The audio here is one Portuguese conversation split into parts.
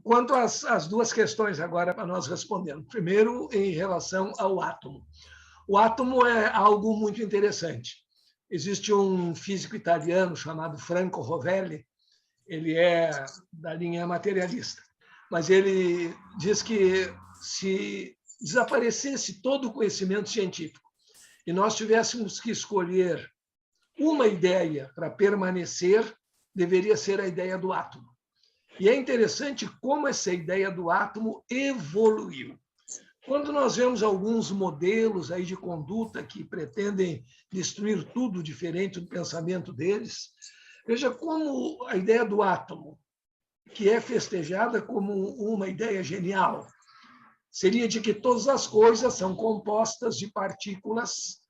Quanto às duas questões agora para nós respondermos. Primeiro, em relação ao átomo. O átomo é algo muito interessante. Existe um físico italiano chamado Franco Rovelli, ele é da linha materialista, mas ele diz que se desaparecesse todo o conhecimento científico e nós tivéssemos que escolher uma ideia para permanecer, deveria ser a ideia do átomo. E é interessante como essa ideia do átomo evoluiu. Quando nós vemos alguns modelos aí de conduta que pretendem destruir tudo diferente do pensamento deles, veja como a ideia do átomo, que é festejada como uma ideia genial, seria de que todas as coisas são compostas de partículas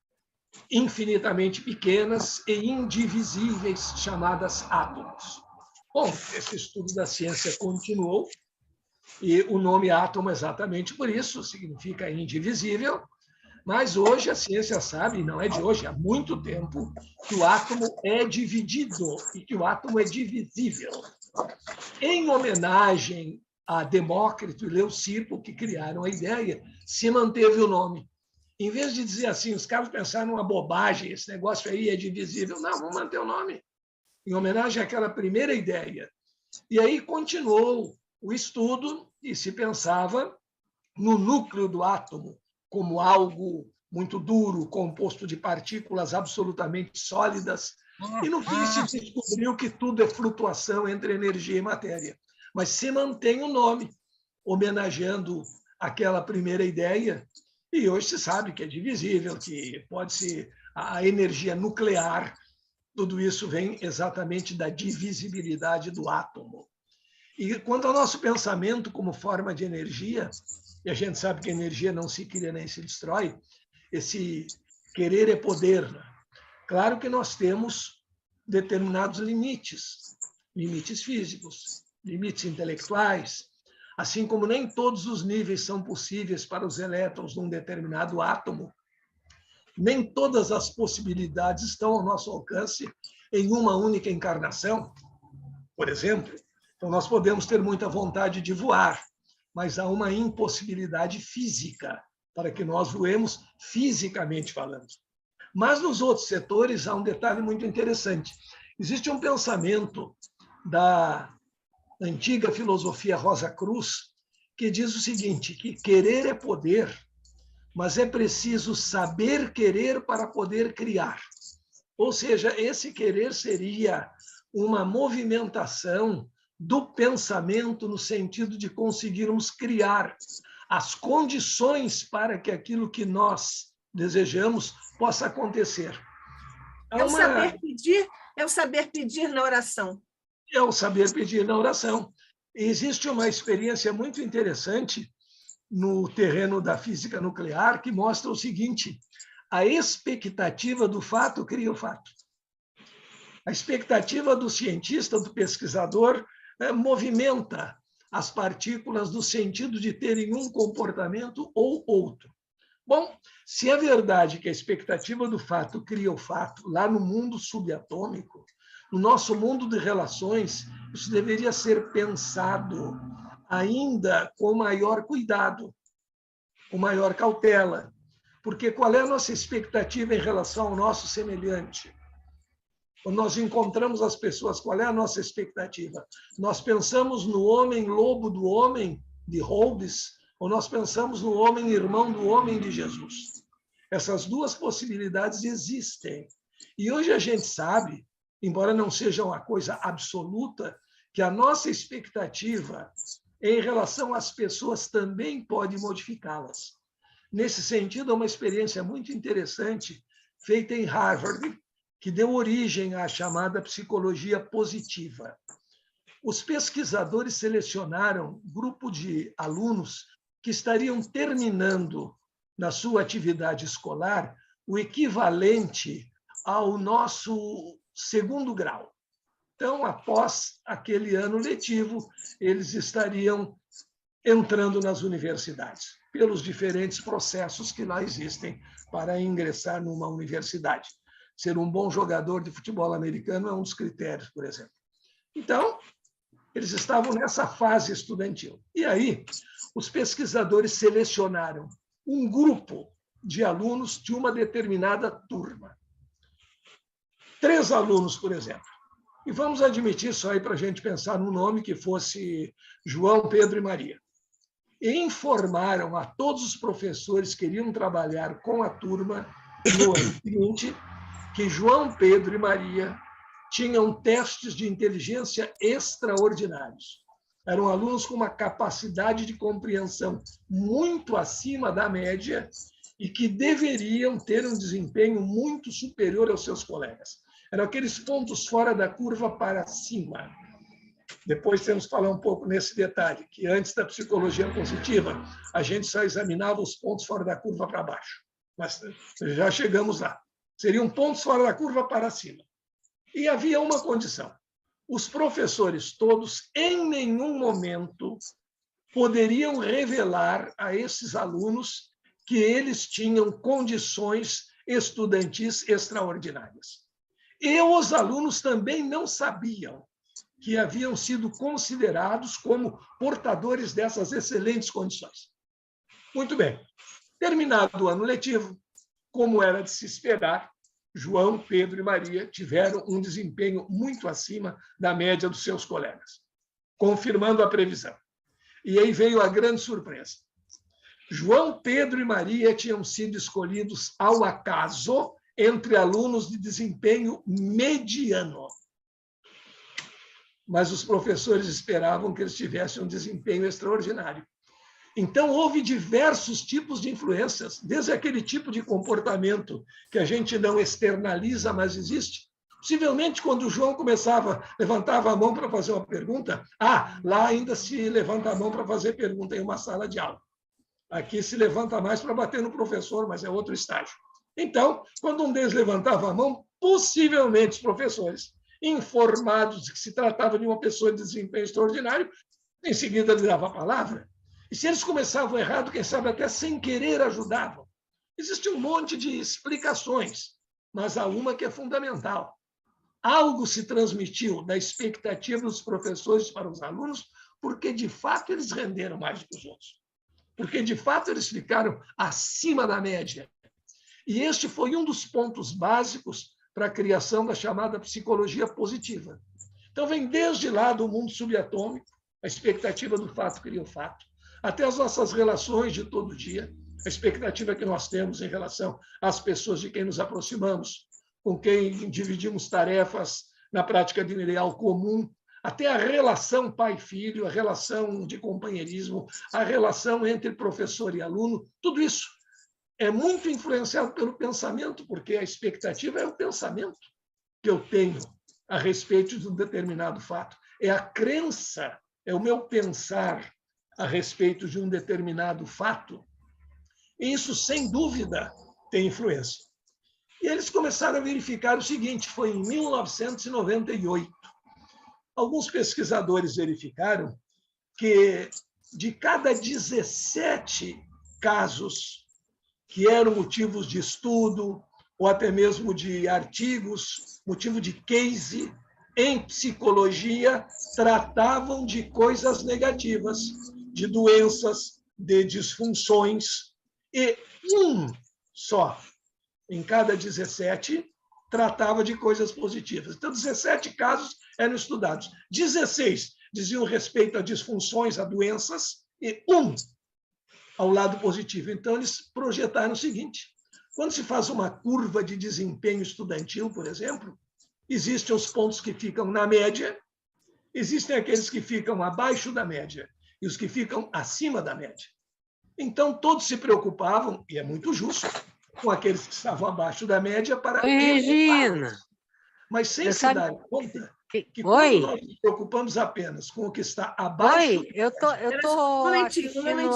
infinitamente pequenas e indivisíveis, chamadas átomos. Bom, esse estudo da ciência continuou, e o nome átomo exatamente por isso, significa indivisível, mas hoje a ciência sabe, não é de hoje, há muito tempo, que o átomo é dividido e que o átomo é divisível. Em homenagem a Demócrito e Leucipo, que criaram a ideia, se manteve o nome. Em vez de dizer assim, os caras pensaram uma bobagem, esse negócio aí é divisível. Não, vamos manter o nome, em homenagem àquela primeira ideia. E aí continuou o estudo e se pensava no núcleo do átomo como algo muito duro, composto de partículas absolutamente sólidas. E, no fim, se descobriu que tudo é flutuação entre energia e matéria. Mas se mantém o nome, homenageando aquela primeira ideia. E hoje se sabe que é divisível, que pode ser a energia nuclear. Tudo isso vem exatamente da divisibilidade do átomo. E quanto ao nosso pensamento como forma de energia, e a gente sabe que a energia não se cria nem se destrói, esse querer é poder. Claro que nós temos determinados limites, limites físicos, limites intelectuais, assim como nem todos os níveis são possíveis para os elétrons num determinado átomo, nem todas as possibilidades estão ao nosso alcance em uma única encarnação, por exemplo. Então, nós podemos ter muita vontade de voar, mas há uma impossibilidade física para que nós voemos fisicamente falando. Mas nos outros setores há um detalhe muito interessante. Existe um pensamento da antiga filosofia Rosa Cruz que diz o seguinte, que querer é poder, mas é preciso saber querer para poder criar. Ou seja, esse querer seria uma movimentação do pensamento no sentido de conseguirmos criar as condições para que aquilo que nós desejamos possa acontecer. É o saber pedir na oração. É o saber pedir na oração. Existe uma experiência muito interessante no terreno da física nuclear que mostra o seguinte: a expectativa do fato cria o fato. A expectativa do cientista, do pesquisador, movimenta as partículas no sentido de terem um comportamento ou outro. Bom, se é verdade que a expectativa do fato cria o fato lá no mundo subatômico, no nosso mundo de relações, isso deveria ser pensado ainda com maior cuidado, com maior cautela. Porque qual é a nossa expectativa em relação ao nosso semelhante? Quando nós encontramos as pessoas, qual é a nossa expectativa? Nós pensamos no homem lobo do homem, de Hobbes, ou nós pensamos no homem irmão do homem de Jesus? Essas duas possibilidades existem. E hoje a gente sabe, embora não seja uma coisa absoluta, que a nossa expectativa em relação às pessoas também pode modificá-las. Nesse sentido, é uma experiência muito interessante feita em Harvard, que deu origem à chamada psicologia positiva. Os pesquisadores selecionaram um grupo de alunos que estariam terminando na sua atividade escolar o equivalente ao nosso segundo grau. Então, após aquele ano letivo, eles estariam entrando nas universidades, pelos diferentes processos que lá existem para ingressar numa universidade. Ser um bom jogador de futebol americano é um dos critérios, por exemplo. Então, Eles estavam nessa fase estudantil. E aí, os pesquisadores selecionaram um grupo de alunos de uma determinada turma. 3 alunos, por exemplo. E vamos admitir só aí para a gente pensar num nome que fosse João, Pedro e Maria. E informaram a todos os professores que iriam trabalhar com a turma no ano seguinte que João, Pedro e Maria tinham testes de inteligência extraordinários. Eram alunos com uma capacidade de compreensão muito acima da média e que deveriam ter um desempenho muito superior aos seus colegas. Eram aqueles pontos fora da curva para cima. Depois temos que falar um pouco nesse detalhe, que antes da psicologia positiva, a gente só examinava os pontos fora da curva para baixo. Mas já chegamos lá. Seriam pontos fora da curva para cima. E havia uma condição. Os professores todos, em nenhum momento, poderiam revelar a esses alunos que eles tinham condições estudantis extraordinárias. E os alunos também não sabiam que haviam sido considerados como portadores dessas excelentes condições. Muito bem. Terminado o ano letivo, como era de se esperar, João, Pedro e Maria tiveram um desempenho muito acima da média dos seus colegas, confirmando a previsão. E aí veio a grande surpresa. João, Pedro e Maria tinham sido escolhidos ao acaso entre alunos de desempenho mediano. Mas os professores esperavam que eles tivessem um desempenho extraordinário. Então, houve diversos tipos de influências, desde aquele tipo de comportamento que a gente não externaliza, mas existe. Possivelmente, quando o João levantava a mão para fazer uma pergunta, lá ainda se levanta a mão para fazer pergunta em uma sala de aula. Aqui se levanta mais para bater no professor, mas é outro estágio. Então, quando um deles levantava a mão, possivelmente os professores, informados de que se tratava de uma pessoa de desempenho extraordinário, em seguida lhe dava a palavra. E se eles começavam errado, quem sabe até sem querer ajudavam. Existe um monte de explicações, mas há uma que é fundamental. Algo se transmitiu da expectativa dos professores para os alunos, porque, de fato, eles renderam mais do que os outros. Porque, de fato, eles ficaram acima da média. E este foi um dos pontos básicos para a criação da chamada psicologia positiva. Então, vem desde lá do mundo subatômico, a expectativa do fato cria o fato, até as nossas relações de todo dia, a expectativa que nós temos em relação às pessoas de quem nos aproximamos, com quem dividimos tarefas na prática de um ideal comum, até a relação pai-filho, a relação de companheirismo, a relação entre professor e aluno, tudo isso é muito influenciado pelo pensamento, porque a expectativa é o pensamento que eu tenho a respeito de um determinado fato. É a crença, é o meu pensar a respeito de um determinado fato. E isso, sem dúvida, tem influência. E eles começaram a verificar o seguinte, foi em 1998. Alguns pesquisadores verificaram que de cada 17 casos que eram motivos de estudo, ou até mesmo de artigos, motivo de case, em psicologia, tratavam de coisas negativas, de doenças, de disfunções, e um só em cada 17 tratava de coisas positivas. Então, 17 casos eram estudados. 16 diziam respeito a disfunções, a doenças, e um ao lado positivo. Então, eles projetaram o seguinte: quando se faz uma curva de desempenho estudantil, por exemplo, existem os pontos que ficam na média, existem aqueles que ficam abaixo da média e os que ficam acima da média. Então, todos se preocupavam, e é muito justo, com aqueles que estavam abaixo da média para... Oi, Regina. Mas sem se dar conta que Oi. quando nós nos preocupamos apenas com o que está abaixo... Oi, eu tô assistindo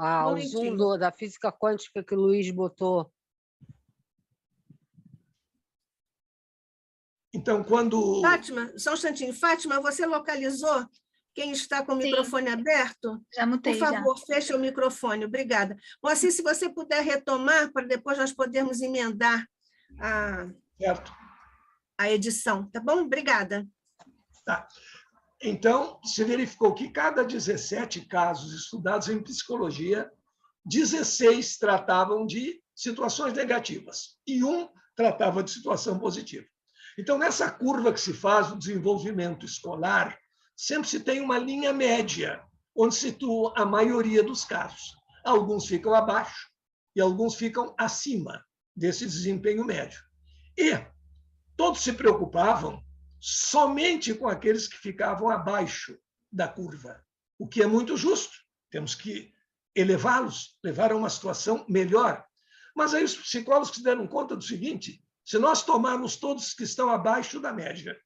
o Zoom da física quântica que o Luiz botou. Então, quando... Fátima, só um instantinho. Fátima, você localizou quem está com o microfone aberto? Já mutei, por favor, feche o microfone. Obrigada. Bom, assim, se você puder retomar, para depois nós podermos emendar a edição. Tá bom? Obrigada. Tá. Então, se verificou que cada 17 casos estudados em psicologia, 16 tratavam de situações negativas e um tratava de situação positiva. Então, nessa curva que se faz do desenvolvimento escolar, sempre se tem uma linha média, onde se situa a maioria dos casos. Alguns ficam abaixo e alguns ficam acima desse desempenho médio. E todos se preocupavam somente com aqueles que ficavam abaixo da curva, o que é muito justo. Temos que elevá-los, levar a uma situação melhor. Mas aí os psicólogos se deram conta do seguinte: se nós tomarmos todos que estão abaixo da média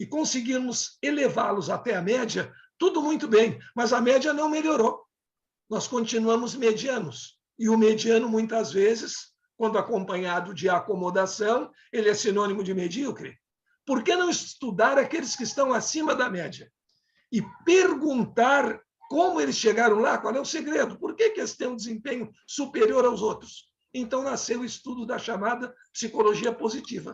e conseguirmos elevá-los até a média, tudo muito bem, mas a média não melhorou. Nós continuamos medianos. E o mediano, muitas vezes, quando acompanhado de acomodação, ele é sinônimo de medíocre. Por que não estudar aqueles que estão acima da média? E perguntar como eles chegaram lá, qual é o segredo? Por que eles têm um desempenho superior aos outros? Então, nasceu o estudo da chamada psicologia positiva,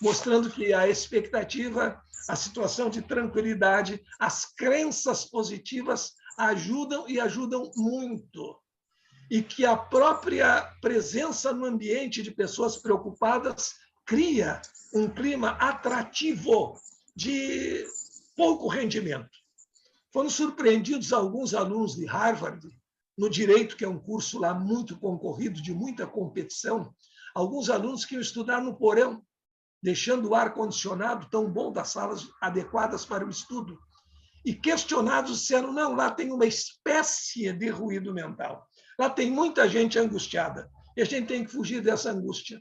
mostrando que a expectativa, a situação de tranquilidade, as crenças positivas ajudam e ajudam muito. E que a própria presença no ambiente de pessoas preocupadas cria um clima atrativo de pouco rendimento. Foram surpreendidos alguns alunos de Harvard, no direito, que é um curso lá muito concorrido, de muita competição, alguns alunos que iam estudar no porão, deixando o ar-condicionado tão bom das salas adequadas para o estudo, e questionados disseram, não, lá tem uma espécie de ruído mental. Lá tem muita gente angustiada, e a gente tem que fugir dessa angústia.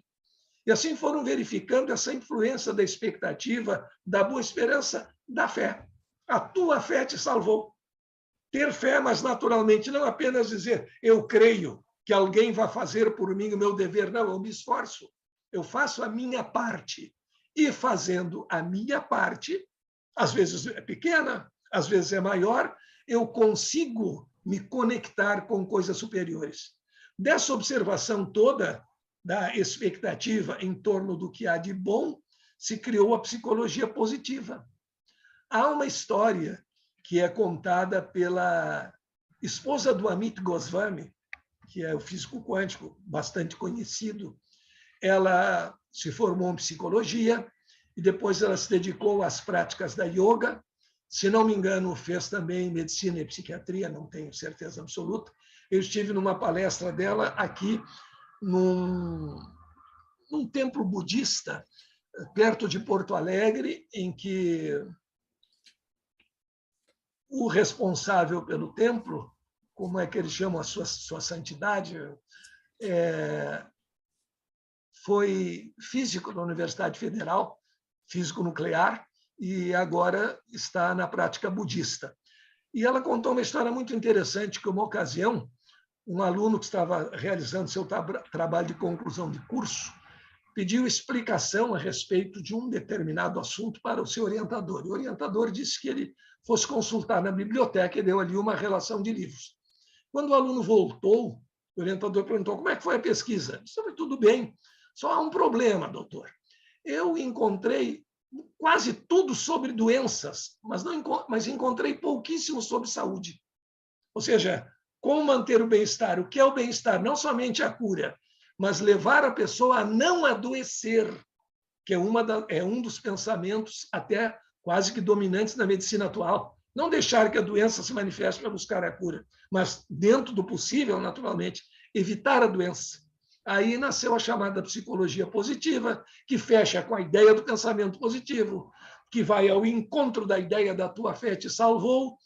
E assim foram verificando essa influência da expectativa, da boa esperança, da fé. A tua fé te salvou. Ter fé, mas naturalmente, não apenas dizer, eu creio que alguém vai fazer por mim o meu dever. Não, eu me esforço. Eu faço a minha parte. E fazendo a minha parte, às vezes é pequena, às vezes é maior, eu consigo me conectar com coisas superiores. Dessa observação toda, da expectativa em torno do que há de bom, se criou a psicologia positiva. Há uma história que é contada pela esposa do Amit Goswami, que é o físico quântico bastante conhecido. Ela se formou em psicologia e depois ela se dedicou às práticas da yoga. Se não me engano, fez também medicina e psiquiatria, não tenho certeza absoluta. Eu estive numa palestra dela aqui num templo budista, perto de Porto Alegre, em que o responsável pelo templo, como é que eles chamam a sua santidade, foi físico da Universidade Federal, físico nuclear, e agora está na prática budista. E ela contou uma história muito interessante, que uma ocasião, um aluno que estava realizando seu trabalho de conclusão de curso pediu explicação a respeito de um determinado assunto para o seu orientador. E o orientador disse que ele fosse consultar na biblioteca e deu ali uma relação de livros. Quando o aluno voltou, o orientador perguntou, como é que foi a pesquisa? Ele disse, foi tudo bem, só há um problema, doutor. Eu encontrei quase tudo sobre doenças, mas encontrei pouquíssimo sobre saúde. Ou seja, como manter o bem-estar? O que é o bem-estar? Não somente a cura, mas levar a pessoa a não adoecer, que é um dos pensamentos até quase que dominantes na medicina atual. Não deixar que a doença se manifeste para buscar a cura, mas, dentro do possível, naturalmente, evitar a doença. Aí nasceu a chamada psicologia positiva, que fecha com a ideia do pensamento positivo, que vai ao encontro da ideia da tua fé te salvou,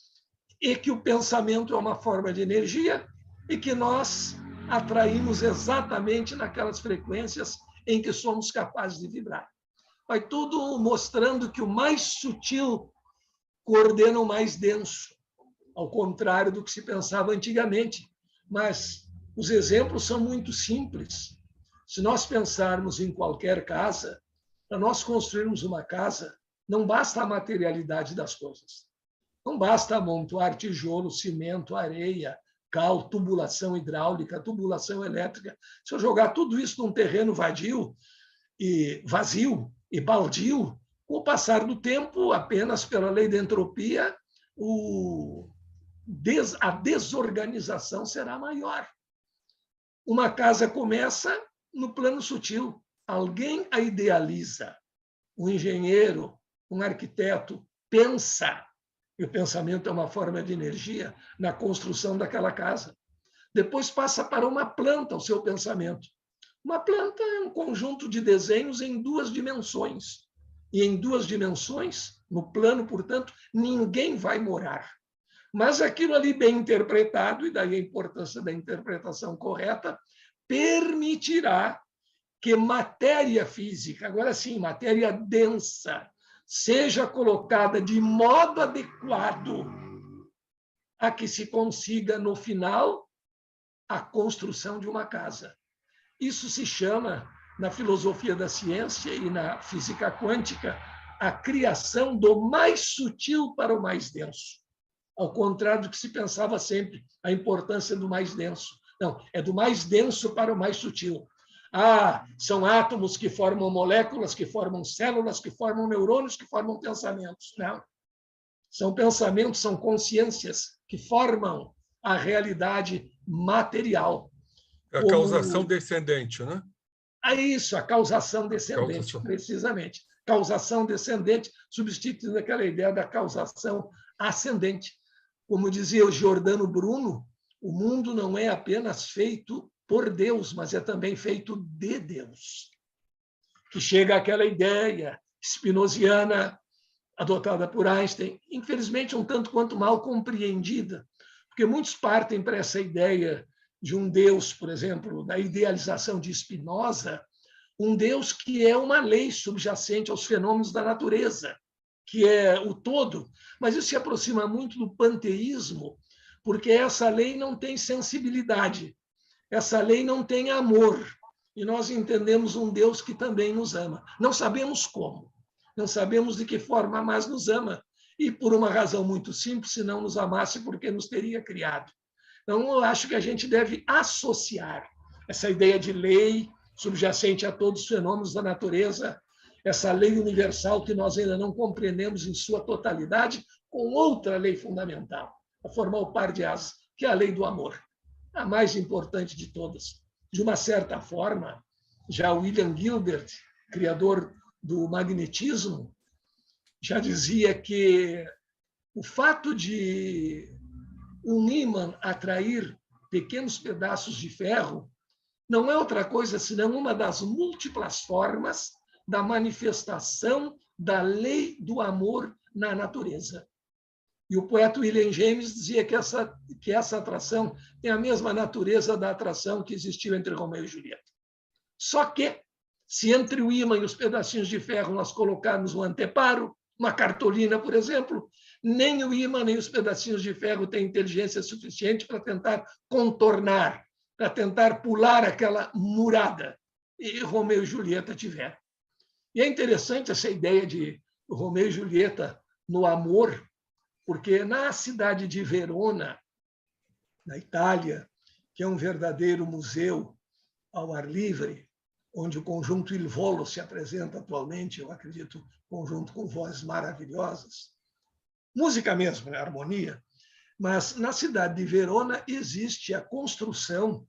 e que o pensamento é uma forma de energia e que nós atraímos exatamente naquelas frequências em que somos capazes de vibrar. Vai tudo mostrando que o mais sutil coordena o mais denso, ao contrário do que se pensava antigamente. Mas os exemplos são muito simples. Se nós pensarmos em qualquer casa, para nós construirmos uma casa, não basta a materialidade das coisas. Não basta amontoar tijolo, cimento, areia, cal, tubulação hidráulica, tubulação elétrica. Se eu jogar tudo isso num terreno vazio e baldio, com o passar do tempo, apenas pela lei da entropia, a desorganização será maior. Uma casa começa no plano sutil. Alguém a idealiza. Um engenheiro, um arquiteto pensa, e o pensamento é uma forma de energia, na construção daquela casa. Depois passa para uma planta o seu pensamento. Uma planta é um conjunto de desenhos em 2 dimensões. E em 2 dimensões, no plano, portanto, ninguém vai morar. Mas aquilo ali bem interpretado, e daí a importância da interpretação correta, permitirá que matéria física, agora sim, matéria densa, seja colocada de modo adequado a que se consiga, no final, a construção de uma casa. Isso se chama, na filosofia da ciência e na física quântica, a criação do mais sutil para o mais denso. Ao contrário do que se pensava sempre, a importância do mais denso. Não, é do mais denso para o mais sutil. São átomos que formam moléculas, que formam células, que formam neurônios, que formam pensamentos. Não. São pensamentos, são consciências que formam a realidade material. A causação descendente, né? É isso, a causação descendente, precisamente. Causação descendente, substituindo aquela ideia da causação ascendente. Como dizia o Giordano Bruno, o mundo não é apenas feito por Deus, mas é também feito de Deus. Que chega àquela ideia spinoziana, adotada por Einstein, infelizmente um tanto quanto mal compreendida, porque muitos partem para essa ideia de um Deus, por exemplo, da idealização de Spinoza, um Deus que é uma lei subjacente aos fenômenos da natureza, que é o todo, mas isso se aproxima muito do panteísmo, porque essa lei não tem sensibilidade, essa lei não tem amor, e nós entendemos um Deus que também nos ama. Não sabemos como, não sabemos de que forma, mas nos ama, e por uma razão muito simples, se não nos amasse, porque nos teria criado. Então, eu acho que a gente deve associar essa ideia de lei subjacente a todos os fenômenos da natureza, essa lei universal que nós ainda não compreendemos em sua totalidade, com outra lei fundamental, a formar o par de asas, que é a lei do amor, a mais importante de todas. De uma certa forma, já William Gilbert, criador do magnetismo, já dizia que o fato de um ímã atrair pequenos pedaços de ferro não é outra coisa senão uma das múltiplas formas da manifestação da lei do amor na natureza. E o poeta William James dizia que essa atração tem a mesma natureza da atração que existiu entre Romeu e Julieta. Só que, se entre o ímã e os pedacinhos de ferro nós colocarmos um anteparo, uma cartolina, por exemplo, nem o ímã nem os pedacinhos de ferro têm inteligência suficiente para tentar contornar, para tentar pular aquela murada. E Romeu e Julieta tiveram. E é interessante essa ideia de Romeu e Julieta no amor, porque na cidade de Verona, na Itália, que é um verdadeiro museu ao ar livre, onde o conjunto Il Volo se apresenta atualmente, eu acredito, conjunto com vozes maravilhosas, música mesmo, né? Harmonia, mas na cidade de Verona existe a construção,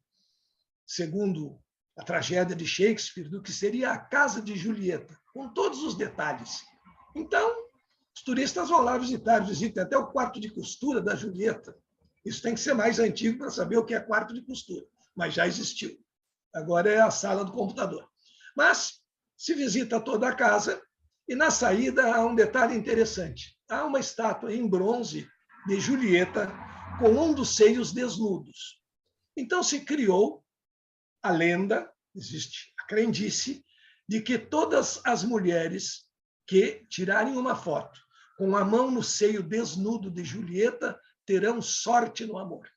segundo a tragédia de Shakespeare, do que seria a casa de Julieta, com todos os detalhes. Então, os turistas vão lá visitar, visitam até o quarto de costura da Julieta. Isso tem que ser mais antigo para saber o que é quarto de costura, mas já existiu. Agora é a sala do computador. Mas se visita toda a casa e na saída há um detalhe interessante. Há uma estátua em bronze de Julieta com um dos seios desnudos. Então se criou a lenda, existe a crendice, de que todas as mulheres que tirarem uma foto com a mão no seio desnudo de Julieta terão sorte no amor.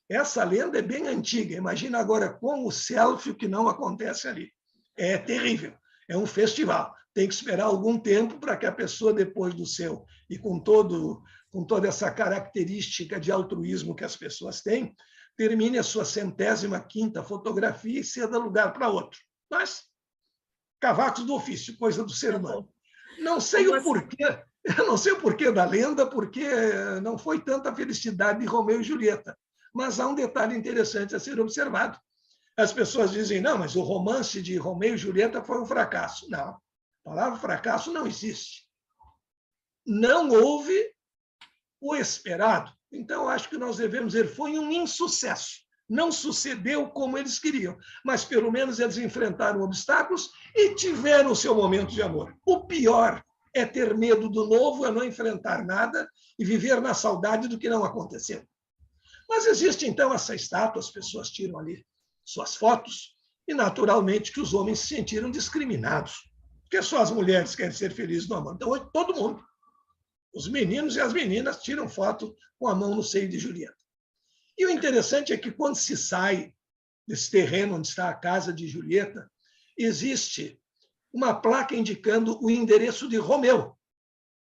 Essa lenda é bem antiga. Imagina agora com o selfie, o que não acontece ali. É terrível. É um festival. Tem que esperar algum tempo para que a pessoa, depois do seu, e com toda essa característica de altruísmo que as pessoas têm, termine a sua 105ª fotografia e ceda lugar para outro. Mas, cavacos do ofício, coisa do ser humano. Não sei o porquê. Eu não sei o porquê da lenda, porque não foi tanta felicidade de Romeu e Julieta. Mas há um detalhe interessante a ser observado. As pessoas dizem, não, mas o romance de Romeu e Julieta foi um fracasso. Não, a palavra fracasso não existe. Não houve o esperado. Então, acho que nós devemos dizer, foi um insucesso. Não sucedeu como eles queriam, mas pelo menos eles enfrentaram obstáculos e tiveram o seu momento de amor. O pior é ter medo do novo, é não enfrentar nada e viver na saudade do que não aconteceu. Mas existe, então, essa estátua, as pessoas tiram ali suas fotos, e naturalmente que os homens se sentiram discriminados, porque só as mulheres querem ser felizes no amor. Então, todo mundo, os meninos e as meninas, tiram foto com a mão no seio de Julieta. E o interessante é que, quando se sai desse terreno onde está a casa de Julieta, existe uma placa indicando o endereço de Romeu.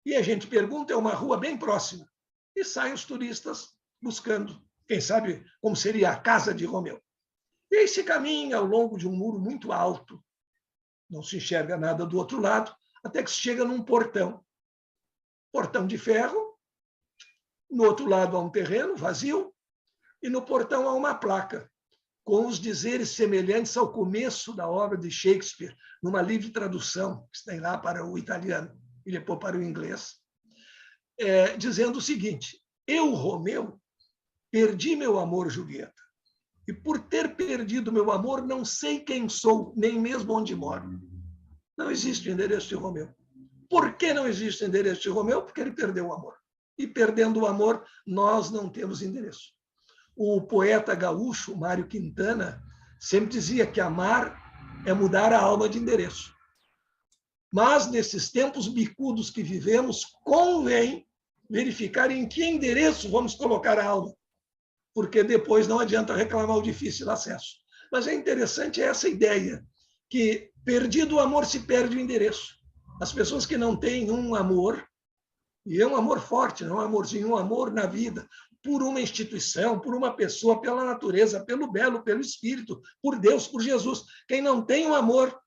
E a gente pergunta, é uma rua bem próxima. E saem os turistas buscando, quem sabe, como seria a casa de Romeu. E aí se caminha ao longo de um muro muito alto, não se enxerga nada do outro lado, até que se chega num portão. Portão de ferro, no outro lado há um terreno vazio, e no portão há uma placa, com os dizeres semelhantes ao começo da obra de Shakespeare, numa livre tradução, que tem lá para o italiano e depois para o inglês, dizendo o seguinte: eu, Romeu, perdi meu amor, Julieta. E por ter perdido meu amor, não sei quem sou, nem mesmo onde moro. Não existe o endereço de Romeu. Por que não existe o endereço de Romeu? Porque ele perdeu o amor. E perdendo o amor, nós não temos endereço. O poeta gaúcho, Mário Quintana, sempre dizia que amar é mudar a alma de endereço. Mas, nesses tempos bicudos que vivemos, convém verificar em que endereço vamos colocar a alma, porque depois não adianta reclamar o difícil acesso. Mas é interessante essa ideia, que perdido o amor se perde o endereço. As pessoas que não têm um amor, e é um amor forte, não é um amorzinho, um amor na vida, por uma instituição, por uma pessoa, pela natureza, pelo belo, pelo espírito, por Deus, por Jesus. Quem não tem um amor,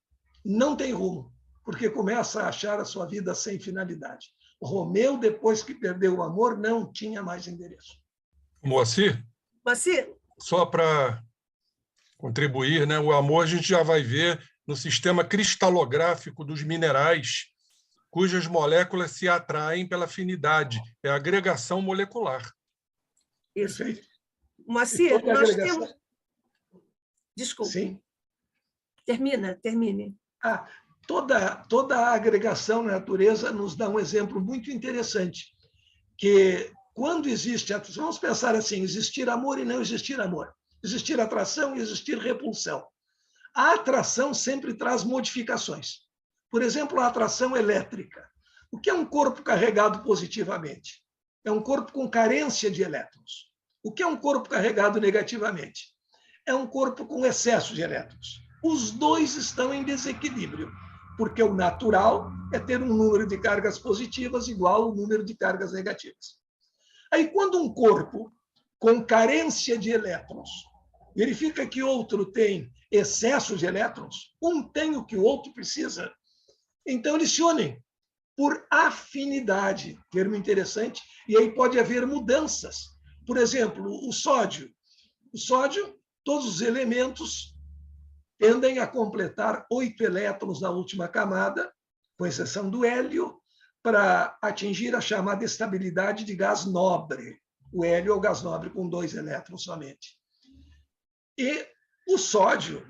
não tem rumo, porque começa a achar a sua vida sem finalidade. Romeu, depois que perdeu o amor, não tinha mais endereço. Moacir? Só para contribuir, né? O amor a gente já vai ver no sistema cristalográfico dos minerais, cujas moléculas se atraem pela afinidade, é a agregação molecular. Isso. Moacir, nós temos... Desculpe. Sim. Termine. Toda a agregação na natureza nos dá um exemplo muito interessante, que quando existe, vamos pensar assim, existir amor e não existir amor, existir atração e existir repulsão. A atração sempre traz modificações. Por exemplo, a atração elétrica. O que é um corpo carregado positivamente? É um corpo com carência de elétrons. O que é um corpo carregado negativamente? É um corpo com excesso de elétrons. Os dois estão em desequilíbrio, porque o natural é ter um número de cargas positivas igual ao número de cargas negativas. Aí, quando um corpo com carência de elétrons verifica que outro tem excesso de elétrons, um tem o que o outro precisa, então eles se unem por afinidade, termo interessante, e aí pode haver mudanças. Por exemplo, o sódio. O sódio, todos os elementos tendem a completar 8 elétrons na última camada, com exceção do hélio, para atingir a chamada estabilidade de gás nobre. O hélio é o gás nobre com 2 elétrons somente. E o sódio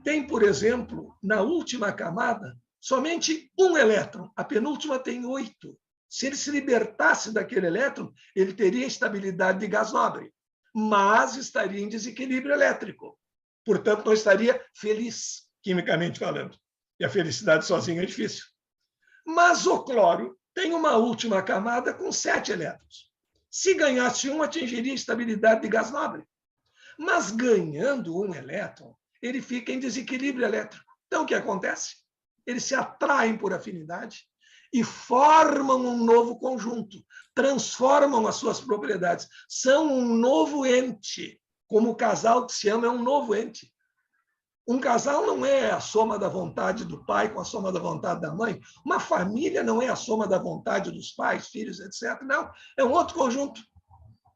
tem, por exemplo, na última camada, somente 1 elétron. A penúltima tem 8. Se ele se libertasse daquele elétron, ele teria estabilidade de gás nobre, mas estaria em desequilíbrio elétrico. Portanto, não estaria feliz, quimicamente falando. E a felicidade sozinha é difícil. Mas o cloro tem uma última camada com 7 elétrons. Se ganhasse um, atingiria estabilidade de gás nobre. Mas ganhando 1 elétron, ele fica em desequilíbrio elétrico. Então, o que acontece? Eles se atraem por afinidade e formam um novo conjunto, transformam as suas propriedades, são um novo ente, como o casal que se ama é um novo ente. Um casal não é a soma da vontade do pai com a soma da vontade da mãe. Uma família não é a soma da vontade dos pais, filhos, etc. Não, é um outro conjunto.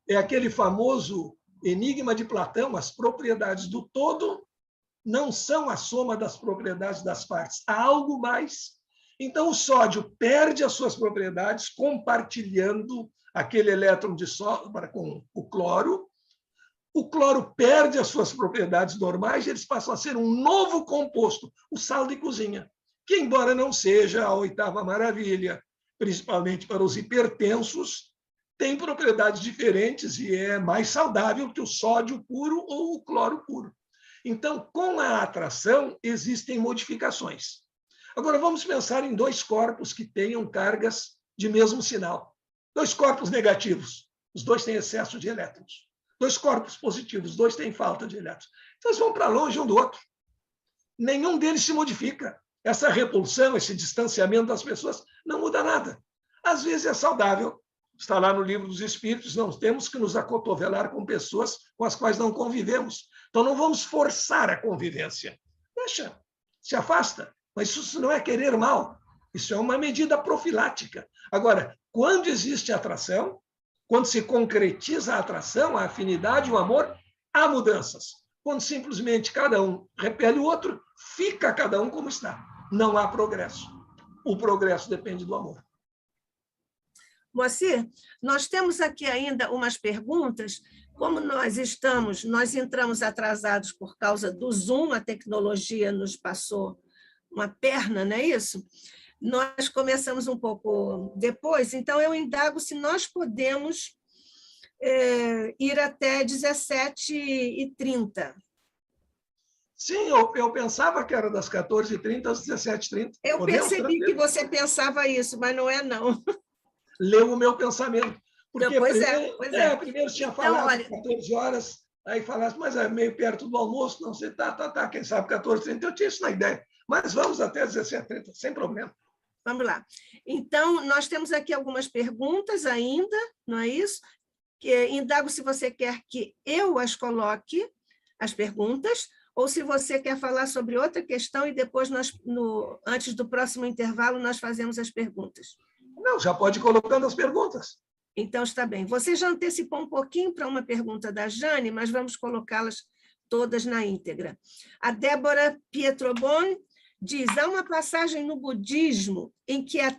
É aquele famoso enigma de Platão, as propriedades do todo não são a soma das propriedades das partes. Há algo mais. Então, o sódio perde as suas propriedades compartilhando aquele elétron de sódio com o cloro perde as suas propriedades normais e eles passam a ser um novo composto, o sal de cozinha, que, embora não seja a oitava maravilha, principalmente para os hipertensos, tem propriedades diferentes e é mais saudável que o sódio puro ou o cloro puro. Então, com a atração, existem modificações. Agora, vamos pensar em dois corpos que tenham cargas de mesmo sinal. Dois corpos negativos, os dois têm excesso de elétrons. Dois corpos positivos, os dois têm falta de elétrons. Então, eles vão para longe um do outro. Nenhum deles se modifica. Essa repulsão, esse distanciamento das pessoas não muda nada. Às vezes é saudável. Está lá no Livro dos Espíritos, não temos que nos acotovelar com pessoas com as quais não convivemos. Então, não vamos forçar a convivência. Deixa, se afasta. Mas isso não é querer mal. Isso é uma medida profilática. Agora, quando existe atração, quando se concretiza a atração, a afinidade, o amor, há mudanças. Quando simplesmente cada um repele o outro, fica cada um como está. Não há progresso. O progresso depende do amor. Moacir, nós temos aqui ainda umas perguntas. Como nós entramos atrasados por causa do Zoom, a tecnologia nos passou uma perna, não é isso? Nós começamos um pouco depois, então eu indago se nós podemos ir até 17h30. Sim, eu pensava que era das 14h30 às 17h30. Eu percebi que você pensava isso, mas não é, não. Leu o meu pensamento. Porque pois primeiro tinha falado então, 14 horas, aí falasse, mas é meio perto do almoço, não sei, tá, quem sabe 14h30, eu tinha isso na ideia. Mas vamos até 17h30, sem problema. Vamos lá. Então, nós temos aqui algumas perguntas ainda, não é isso? Indago se você quer que eu as coloque, as perguntas, ou se você quer falar sobre outra questão e depois, antes do próximo intervalo, nós fazemos as perguntas. Não, já pode ir colocando as perguntas. Então, está bem. Você já antecipou um pouquinho para uma pergunta da Jane, mas vamos colocá-las todas na íntegra. A Débora Pietrobon diz, há uma passagem no budismo em que a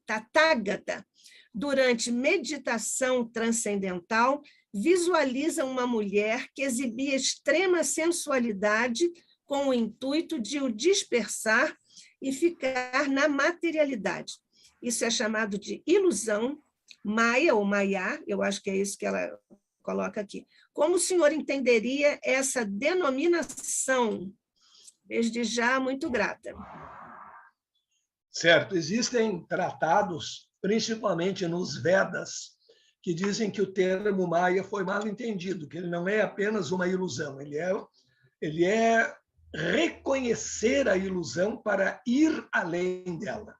Tathagata, durante meditação transcendental, visualiza uma mulher que exibia extrema sensualidade com o intuito de o dispersar e ficar na materialidade. Isso é chamado de ilusão, Maya ou Maya, eu acho que é isso que ela coloca aqui. Como o senhor entenderia essa denominação? Desde já, muito grata. Certo. Existem tratados, principalmente nos Vedas, que dizem que o termo Maya foi mal entendido, que ele não é apenas uma ilusão, ele é reconhecer a ilusão para ir além dela.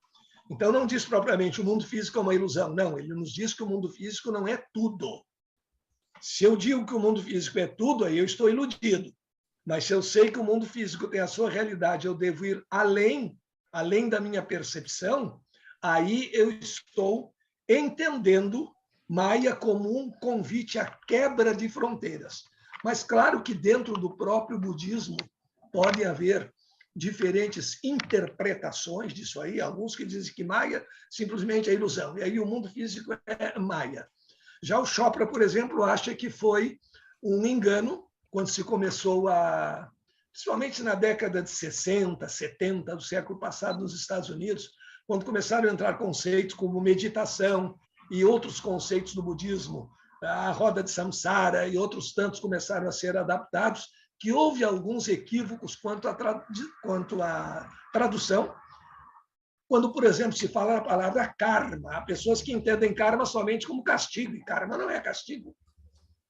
Então, não diz propriamente o mundo físico é uma ilusão, não, ele nos diz que o mundo físico não é tudo. Se eu digo que o mundo físico é tudo, aí eu estou iludido. Mas se eu sei que o mundo físico tem a sua realidade, eu devo ir além da minha percepção, aí eu estou entendendo Maya como um convite à quebra de fronteiras. Mas claro que dentro do próprio budismo pode haver diferentes interpretações disso aí, alguns que dizem que Maya simplesmente é ilusão, e aí o mundo físico é Maya. Já o Chopra, por exemplo, acha que foi um engano quando se começou principalmente na década de 60, 70 do século passado nos Estados Unidos, quando começaram a entrar conceitos como meditação e outros conceitos do budismo, a roda de samsara e outros tantos começaram a ser adaptados, que houve alguns equívocos quanto à tradução. Quando, por exemplo, se fala a palavra karma, há pessoas que entendem karma somente como castigo, e karma não é castigo.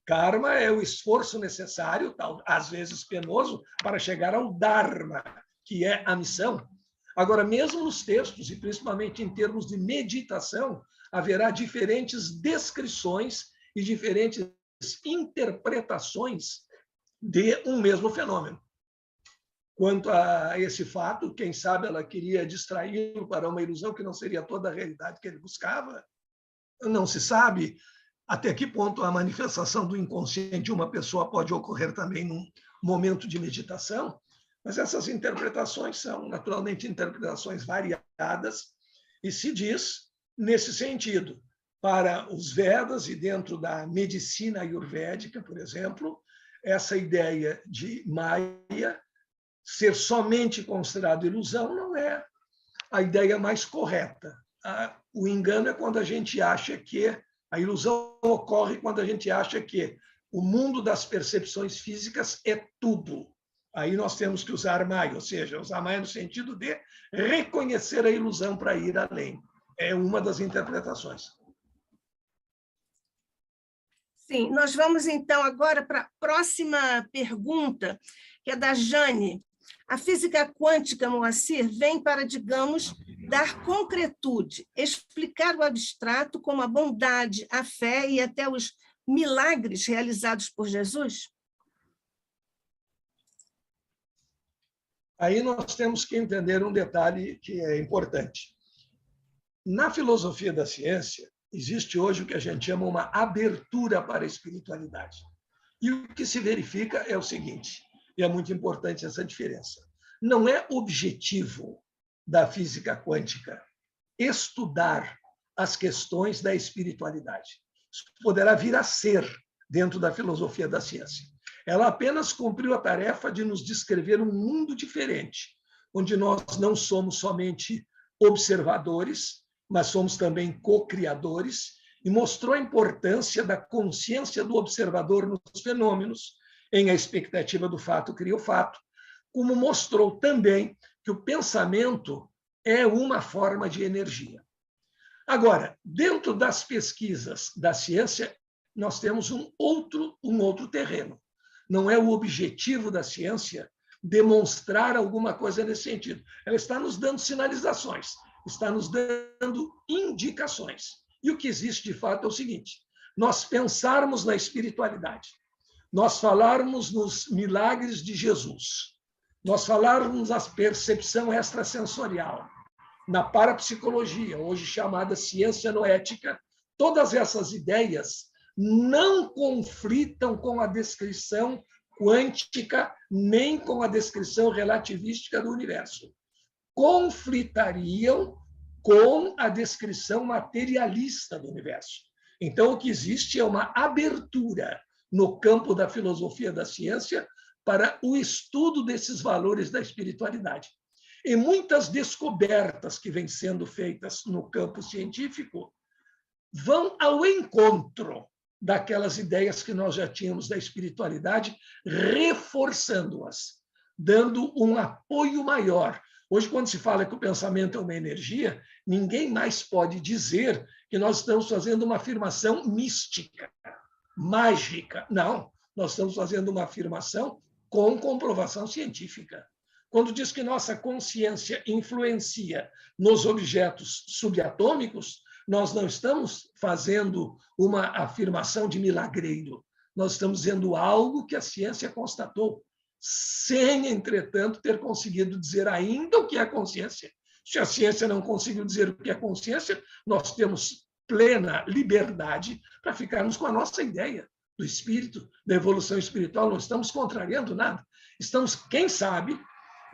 Karma é o esforço necessário, às vezes penoso, para chegar ao dharma, que é a missão. Agora, mesmo nos textos, e principalmente em termos de meditação, haverá diferentes descrições e diferentes interpretações de um mesmo fenômeno. quanto a esse fato. Quem sabe ela queria distraí-lo para uma ilusão que não seria toda a realidade que ele buscava. Não se sabe até que ponto a manifestação do inconsciente de uma pessoa pode ocorrer também num momento de meditação, mas essas interpretações são, naturalmente, interpretações variadas, e se diz, nesse sentido, para os Vedas e dentro da medicina ayurvédica, por exemplo, essa ideia de Maya ser somente considerado ilusão não é a ideia mais correta. O engano é quando a gente acha que a ilusão ocorre quando a gente acha que o mundo das percepções físicas é tudo. Aí nós temos que usar Maya, ou seja, usar Maya no sentido de reconhecer a ilusão para ir além. É uma das interpretações. Sim, nós vamos então agora para a próxima pergunta, que é da Jane. A física quântica, Moacir, vem para, digamos, dar concretude, explicar o abstrato como a bondade, a fé e até os milagres realizados por Jesus? Aí nós temos que entender um detalhe que é importante. Na filosofia da ciência, existe hoje o que a gente chama uma abertura para a espiritualidade. E o que se verifica é o seguinte, e é muito importante essa diferença. Não é objetivo da física quântica estudar as questões da espiritualidade. Isso poderá vir a ser dentro da filosofia da ciência. Ela apenas cumpriu a tarefa de nos descrever um mundo diferente, onde nós não somos somente observadores, mas somos também co-criadores, e mostrou a importância da consciência do observador nos fenômenos, em a expectativa do fato cria o fato, como mostrou também que o pensamento é uma forma de energia. Agora, dentro das pesquisas da ciência, nós temos um outro terreno. Não é o objetivo da ciência demonstrar alguma coisa nesse sentido. Ela está nos dando sinalizações, está nos dando indicações. E o que existe, de fato, é o seguinte: nós pensarmos na espiritualidade, nós falarmos nos milagres de Jesus, nós falarmos na percepção extrasensorial, na parapsicologia, hoje chamada ciência noética, todas essas ideias não conflitam com a descrição quântica, nem com a descrição relativística do universo. Conflitariam com a descrição materialista do universo. Então, o que existe é uma abertura no campo da filosofia da ciência para o estudo desses valores da espiritualidade. E muitas descobertas que vêm sendo feitas no campo científico vão ao encontro daquelas ideias que nós já tínhamos da espiritualidade, reforçando-as, dando um apoio maior. Hoje, quando se fala que o pensamento é uma energia, ninguém mais pode dizer que nós estamos fazendo uma afirmação mística, mágica. Não, nós estamos fazendo uma afirmação com comprovação científica. Quando diz que nossa consciência influencia nos objetos subatômicos, nós não estamos fazendo uma afirmação de milagreiro. Nós estamos dizendo algo que a ciência constatou, sem, entretanto, ter conseguido dizer ainda o que é consciência. Se a ciência não conseguiu dizer o que é consciência, nós temos plena liberdade para ficarmos com a nossa ideia do espírito, da evolução espiritual. Não estamos contrariando nada. Estamos, quem sabe,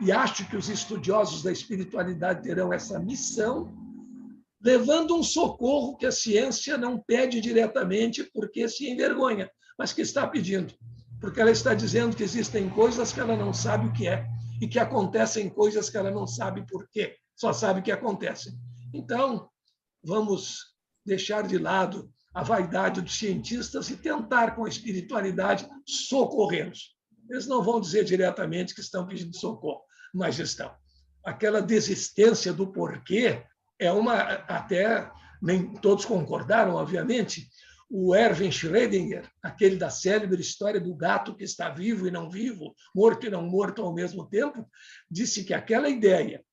e acho que os estudiosos da espiritualidade terão essa missão, levando um socorro que a ciência não pede diretamente porque se envergonha, mas que está pedindo, porque ela está dizendo que existem coisas que ela não sabe o que é e que acontecem coisas que ela não sabe por quê, só sabe que acontecem. Então, vamos deixar de lado a vaidade dos cientistas e tentar, com a espiritualidade, socorrê-los. Eles não vão dizer diretamente que estão pedindo socorro, mas estão. Aquela desistência do porquê é uma, até nem todos concordaram, obviamente. O Erwin Schrödinger, aquele da célebre história do gato que está vivo e não vivo, morto e não morto ao mesmo tempo, disse que aquela ideia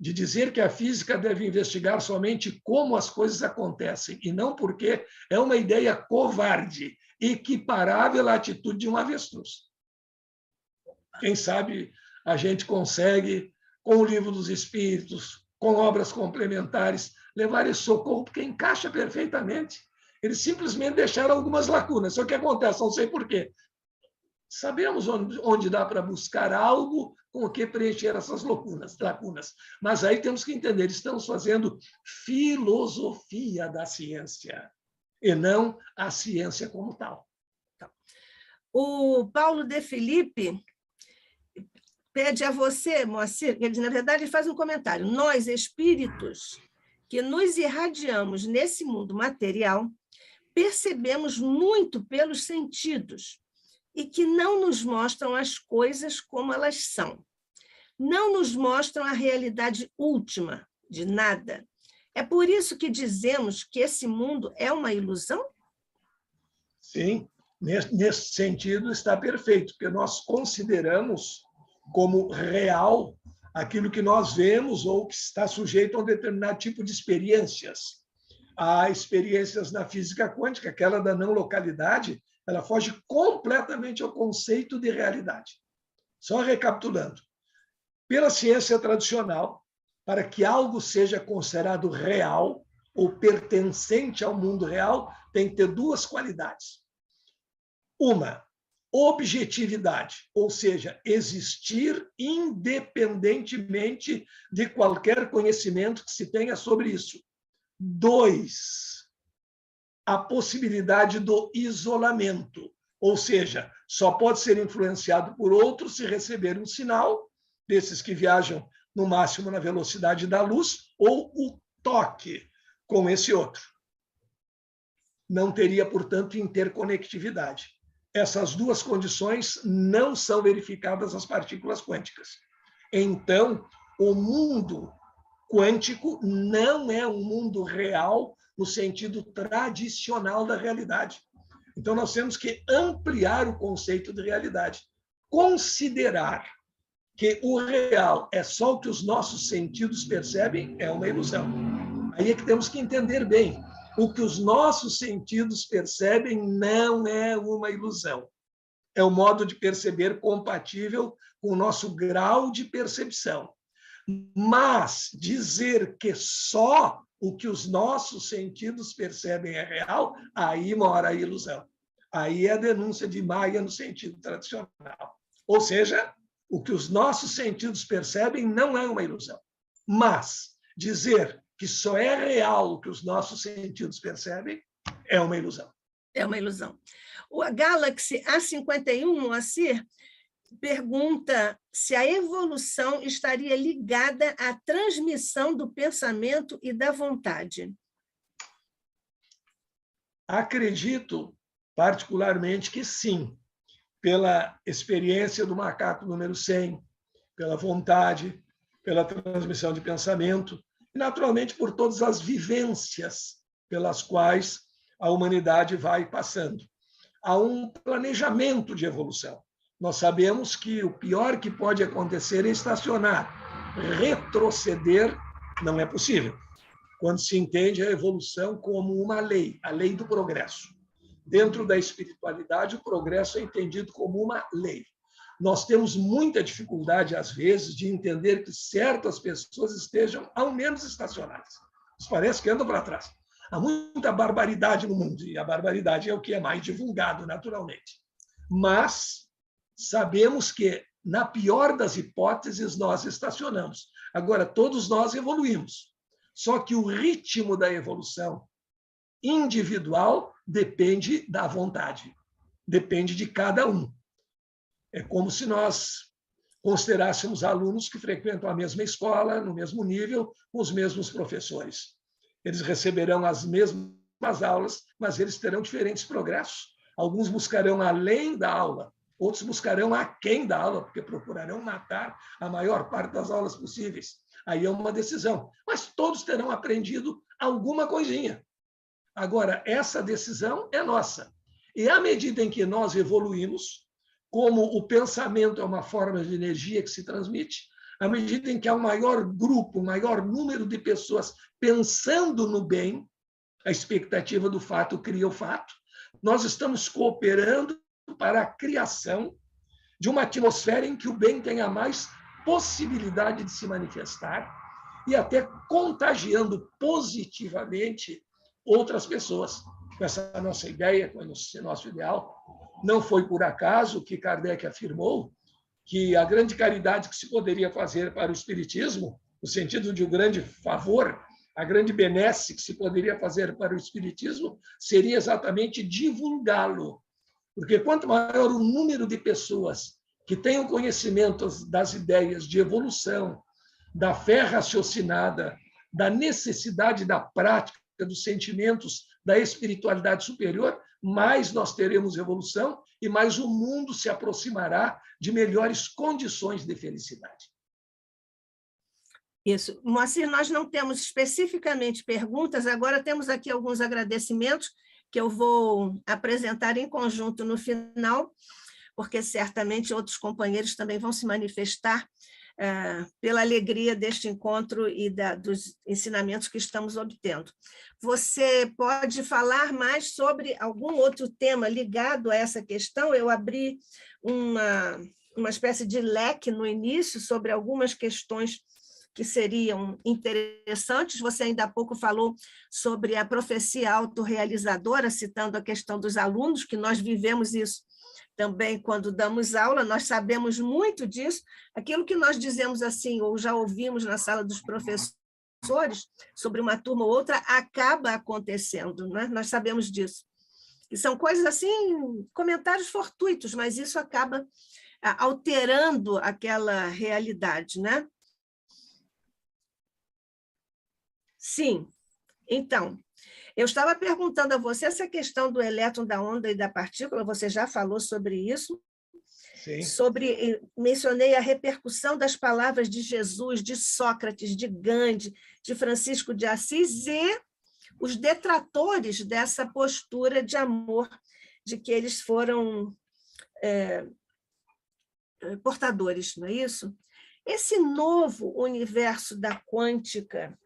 de dizer que a física deve investigar somente como as coisas acontecem e não porquê é uma ideia covarde, equiparável à atitude de um avestruz. Quem sabe a gente consegue, com o Livro dos Espíritos, com obras complementares, levar esse socorro, porque encaixa perfeitamente. Eles simplesmente deixaram algumas lacunas. Só que acontece, não sei por quê. Sabemos onde dá para buscar algo com o que preencher essas lacunas. Mas aí temos que entender, estamos fazendo filosofia da ciência, e não a ciência como tal. O Paulo de Felipe pede a você, Moacir, ele, na verdade, ele faz um comentário. Nós, espíritos, que nos irradiamos nesse mundo material, percebemos muito pelos sentidos e que não nos mostram as coisas como elas são. Não nos mostram a realidade última de nada. É por isso que dizemos que esse mundo é uma ilusão? Sim, nesse sentido está perfeito, porque nós consideramos como real aquilo que nós vemos ou que está sujeito a um determinado tipo de experiências. Há experiências na física quântica, aquela da não localidade, ela foge completamente ao conceito de realidade. Só recapitulando. Pela ciência tradicional, para que algo seja considerado real ou pertencente ao mundo real, tem que ter duas qualidades. Uma, objetividade, ou seja, existir independentemente de qualquer conhecimento que se tenha sobre isso. 2, a possibilidade do isolamento, ou seja, só pode ser influenciado por outro se receber um sinal, desses que viajam no máximo na velocidade da luz, ou o toque com esse outro. Não teria, portanto, interconectividade. Essas duas condições não são verificadas nas partículas quânticas. Então, o mundo quântico não é um mundo real no sentido tradicional da realidade. Então, nós temos que ampliar o conceito de realidade. Considerar que o real é só o que os nossos sentidos percebem é uma ilusão. Aí é que temos que entender bem. O que os nossos sentidos percebem não é uma ilusão. É um modo de perceber compatível com o nosso grau de percepção. Mas dizer que só o que os nossos sentidos percebem é real, aí mora a ilusão. Aí é a denúncia de Maia no sentido tradicional. Ou seja, o que os nossos sentidos percebem não é uma ilusão. Mas dizer que só é real o que os nossos sentidos percebem é uma ilusão. É uma ilusão. O Galaxy A51, Moacir, pergunta se a evolução estaria ligada à transmissão do pensamento e da vontade. Acredito particularmente que sim, pela experiência do macaco número 100, pela vontade, pela transmissão de pensamento, e, naturalmente, por todas as vivências pelas quais a humanidade vai passando. Há um planejamento de evolução. Nós sabemos que o pior que pode acontecer é estacionar. Retroceder não é possível, quando se entende a evolução como uma lei, a lei do progresso. Dentro da espiritualidade, o progresso é entendido como uma lei. Nós temos muita dificuldade, às vezes, de entender que certas pessoas estejam, ao menos, estacionadas. Isso parece que andam para trás. Há muita barbaridade no mundo, e a barbaridade é o que é mais divulgado, naturalmente. Mas sabemos que, na pior das hipóteses, nós estacionamos. Agora, todos nós evoluímos. Só que o ritmo da evolução individual depende da vontade, depende de cada um. É como se nós considerássemos alunos que frequentam a mesma escola, no mesmo nível, com os mesmos professores. Eles receberão as mesmas aulas, mas eles terão diferentes progressos. Alguns buscarão além da aula, outros buscarão aquém da aula, porque procurarão matar a maior parte das aulas possíveis. Aí é uma decisão. Mas todos terão aprendido alguma coisinha. Agora, essa decisão é nossa. E à medida em que nós evoluímos, como o pensamento é uma forma de energia que se transmite, à medida em que há um maior grupo, um maior número de pessoas pensando no bem, a expectativa do fato cria o fato, nós estamos cooperando para a criação de uma atmosfera em que o bem tenha mais possibilidade de se manifestar e até contagiando positivamente outras pessoas. Com essa nossa ideia, com esse nosso ideal, não foi por acaso que Kardec afirmou que a grande caridade que se poderia fazer para o espiritismo, no sentido de um grande favor, a grande benesse que se poderia fazer para o espiritismo, seria exatamente divulgá-lo. Porque quanto maior o número de pessoas que tenham conhecimento das ideias de evolução, da fé raciocinada, da necessidade da prática, dos sentimentos, da espiritualidade superior, mais nós teremos evolução e mais o mundo se aproximará de melhores condições de felicidade. Isso. Moacir, nós não temos especificamente perguntas, agora temos aqui alguns agradecimentos que eu vou apresentar em conjunto no final, porque certamente outros companheiros também vão se manifestar pela alegria deste encontro e dos ensinamentos que estamos obtendo. Você pode falar mais sobre algum outro tema ligado a essa questão? Eu abri uma espécie de leque no início sobre algumas questões que seriam interessantes. Você ainda há pouco falou sobre a profecia autorrealizadora, citando a questão dos alunos, que nós vivemos isso também quando damos aula, nós sabemos muito disso. Aquilo que nós dizemos assim, ou já ouvimos na sala dos professores, sobre uma turma ou outra, acaba acontecendo, né? Nós sabemos disso. E são coisas assim, comentários fortuitos, mas isso acaba alterando aquela realidade, né? Sim. Então, eu estava perguntando a você essa questão do elétron, da onda e da partícula, você já falou sobre isso. Sim. Mencionei a repercussão das palavras de Jesus, de Sócrates, de Gandhi, de Francisco de Assis e os detratores dessa postura de amor de que eles foram portadores, não é isso? Esse novo universo da quântica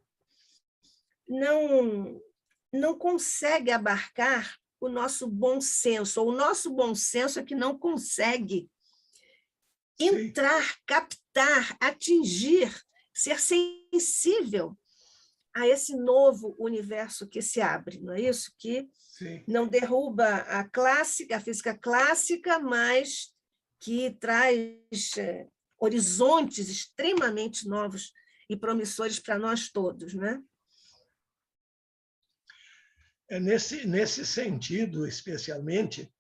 não consegue abarcar o nosso bom senso, ou o nosso bom senso é que não consegue entrar, captar, atingir, ser sensível a esse novo universo que se abre, não é isso? Que não derruba a física clássica, mas que traz horizontes extremamente novos e promissores para nós todos, né? Nesse sentido, especialmente,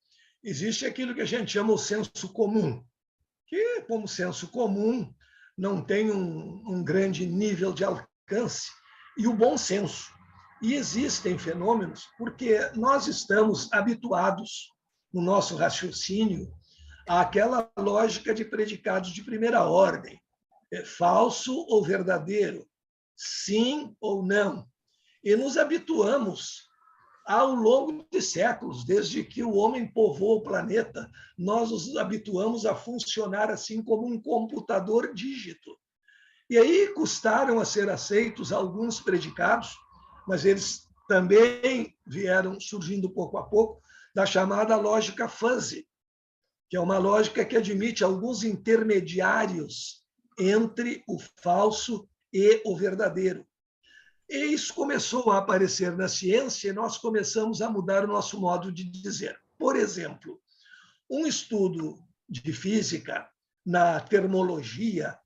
existe aquilo que a gente chama o senso comum, que, como senso comum, não tem um grande nível de alcance, e o bom senso. E existem fenômenos porque nós estamos habituados, no nosso raciocínio, àquela lógica de predicados de primeira ordem, falso ou verdadeiro, sim ou não. E nos habituamos ao longo de séculos, desde que o homem povoou o planeta, nós nos habituamos a funcionar assim como um computador dígito. E aí custaram a ser aceitos alguns predicados, mas eles também vieram surgindo pouco a pouco da chamada lógica fuzzy, que é uma lógica que admite alguns intermediários entre o falso e o verdadeiro. E isso começou a aparecer na ciência e nós começamos a mudar o nosso modo de dizer. Por exemplo, um estudo de física na termologia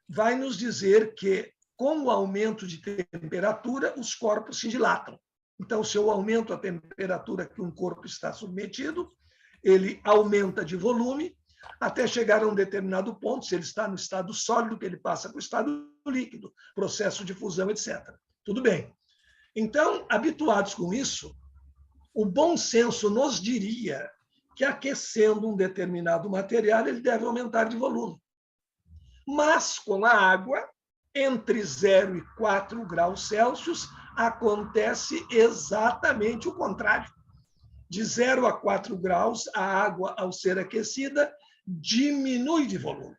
vai nos dizer que, com o aumento de temperatura, os corpos se dilatam. Então, se eu aumento a temperatura que um corpo está submetido, ele aumenta de volume até chegar a um determinado ponto. Se ele está no estado sólido, que ele passa para o estado líquido, processo de fusão, etc. Tudo bem. Então, habituados com isso, o bom senso nos diria que, aquecendo um determinado material, ele deve aumentar de volume. Mas, com a água, entre 0 e 4 graus Celsius, acontece exatamente o contrário. De 0 a 4 graus, a água, ao ser aquecida, diminui de volume.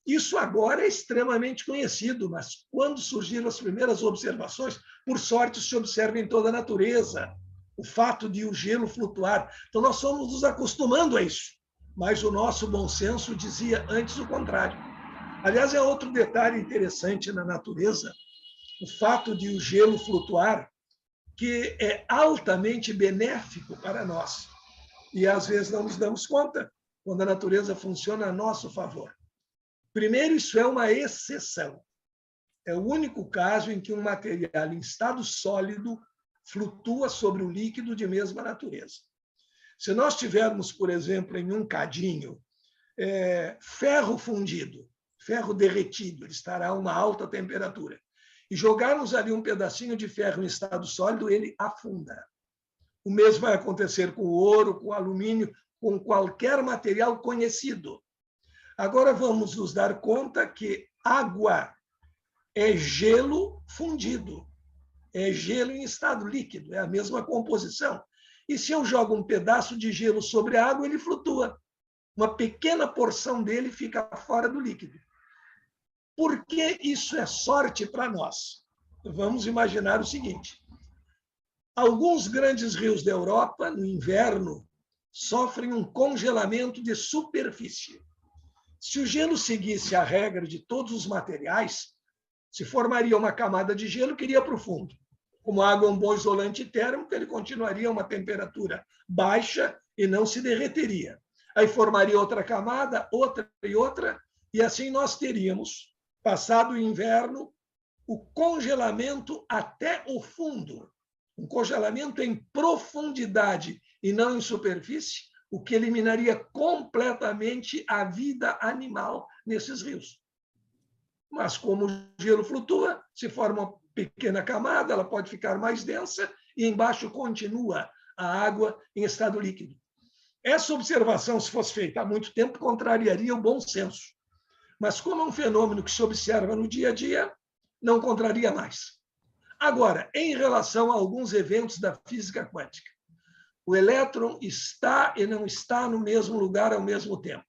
Isso agora é extremamente conhecido, mas quando surgiram as primeiras observações, por sorte, se observa em toda a natureza o fato de o gelo flutuar. Então, nós fomos nos acostumando a isso. mas o nosso bom senso dizia antes o contrário. Aliás, é outro detalhe interessante na natureza, o fato de o gelo flutuar, que é altamente benéfico para nós. E, às vezes, não nos damos conta quando a natureza funciona a nosso favor. Primeiro, isso é uma exceção. É o único caso em que um material em estado sólido flutua sobre o líquido de mesma natureza. Se nós tivermos, por exemplo, em um cadinho, ferro fundido, ferro derretido, ele estará a uma alta temperatura, e jogarmos ali um pedacinho de ferro em estado sólido, ele afunda. O mesmo vai acontecer com o ouro, com o alumínio, com qualquer material conhecido. Agora vamos nos dar conta que água é gelo fundido, é gelo em estado líquido, é a mesma composição. E se eu jogo um pedaço de gelo sobre a água, ele flutua. Uma pequena porção dele fica fora do líquido. Por que isso é sorte para nós? Vamos imaginar o seguinte. Alguns grandes rios da Europa, no inverno, sofrem um congelamento de superfície. Se o gelo seguisse a regra de todos os materiais, se formaria uma camada de gelo que iria para o fundo. Como a água é um bom isolante térmico, ele continuaria a uma temperatura baixa e não se derreteria. Aí formaria outra camada, outra, e assim nós teríamos, passado o inverno, o congelamento até o fundo. Um congelamento em profundidade e não em superfície, o que eliminaria completamente a vida animal nesses rios. Mas como o gelo flutua, se forma uma pequena camada, ela pode ficar mais densa e embaixo continua a água em estado líquido. Essa observação, se fosse feita há muito tempo, contrariaria o bom senso. Mas como é um fenômeno que se observa no dia a dia, não contraria mais. Agora, em relação a alguns eventos da física quântica, o elétron está e não está no mesmo lugar ao mesmo tempo.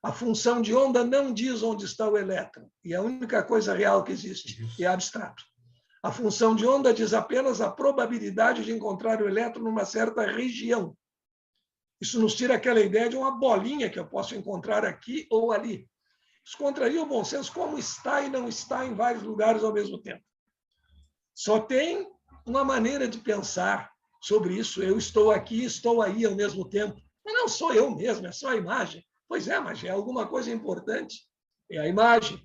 A função de onda não diz onde está o elétron, e a única coisa real que existe é abstrato. A função de onda diz apenas a probabilidade de encontrar o elétron numa certa região. Isso nos tira aquela ideia de uma bolinha que eu posso encontrar aqui ou ali. Isso contraria o bom senso, como está e não está em vários lugares ao mesmo tempo. Só tem uma maneira de pensar sobre isso. Eu estou aqui, estou aí ao mesmo tempo. Mas não sou eu mesmo, é só a imagem. Pois é, mas é alguma coisa importante. É a imagem,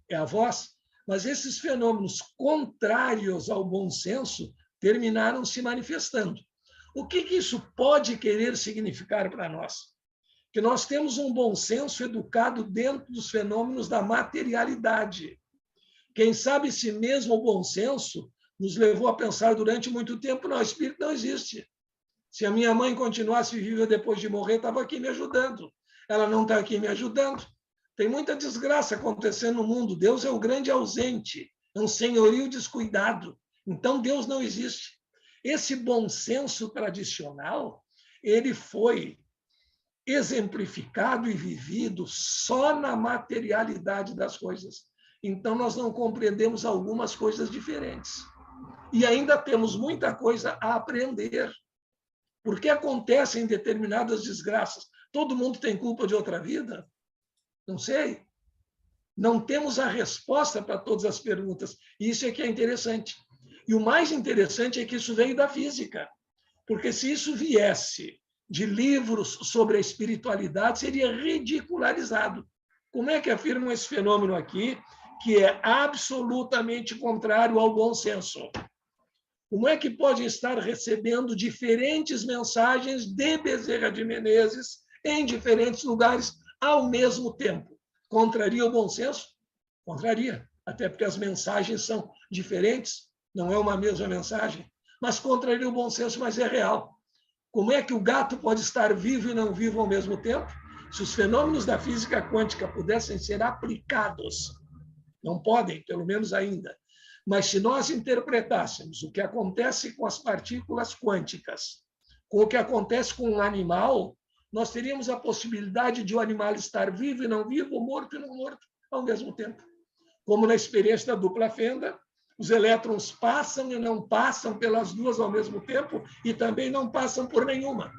é a voz. Mas esses fenômenos contrários ao bom senso terminaram se manifestando. O que isso pode querer significar para nós? Que nós temos um bom senso educado dentro dos fenômenos da materialidade. Quem sabe esse mesmo bom senso nos levou a pensar durante muito tempo, não, o espírito não existe. Se a minha mãe continuasse viva depois de morrer, estava aqui me ajudando. Ela não está aqui me ajudando. Tem muita desgraça acontecendo no mundo. Deus é o grande ausente, é um senhorio descuidado. Então, Deus não existe. Esse bom senso tradicional, ele foi exemplificado e vivido só na materialidade das coisas. Então, nós não compreendemos algumas coisas diferentes. E ainda temos muita coisa a aprender. Por que acontecem determinadas desgraças? Todo mundo tem culpa de outra vida? Não sei. Não temos a resposta para todas as perguntas. Isso é que é interessante. E o mais interessante é que isso veio da física. Porque se isso viesse de livros sobre a espiritualidade, seria ridicularizado. Como é que afirmam esse fenômeno aqui, que é absolutamente contrário ao bom senso? Como é que podem estar recebendo diferentes mensagens de Bezerra de Menezes em diferentes lugares ao mesmo tempo? Contraria o bom senso? Contraria, até porque as mensagens são diferentes, não é uma mesma mensagem, mas contraria o bom senso, mas é real. Como é que o gato pode estar vivo e não vivo ao mesmo tempo? Se os fenômenos da física quântica pudessem ser aplicados, não podem, pelo menos ainda, mas se nós interpretássemos o que acontece com as partículas quânticas, com o que acontece com um animal, nós teríamos a possibilidade de o animal estar vivo e não vivo, morto e não morto, ao mesmo tempo. Como na experiência da dupla fenda, os elétrons passam e não passam pelas duas ao mesmo tempo e também não passam por nenhuma.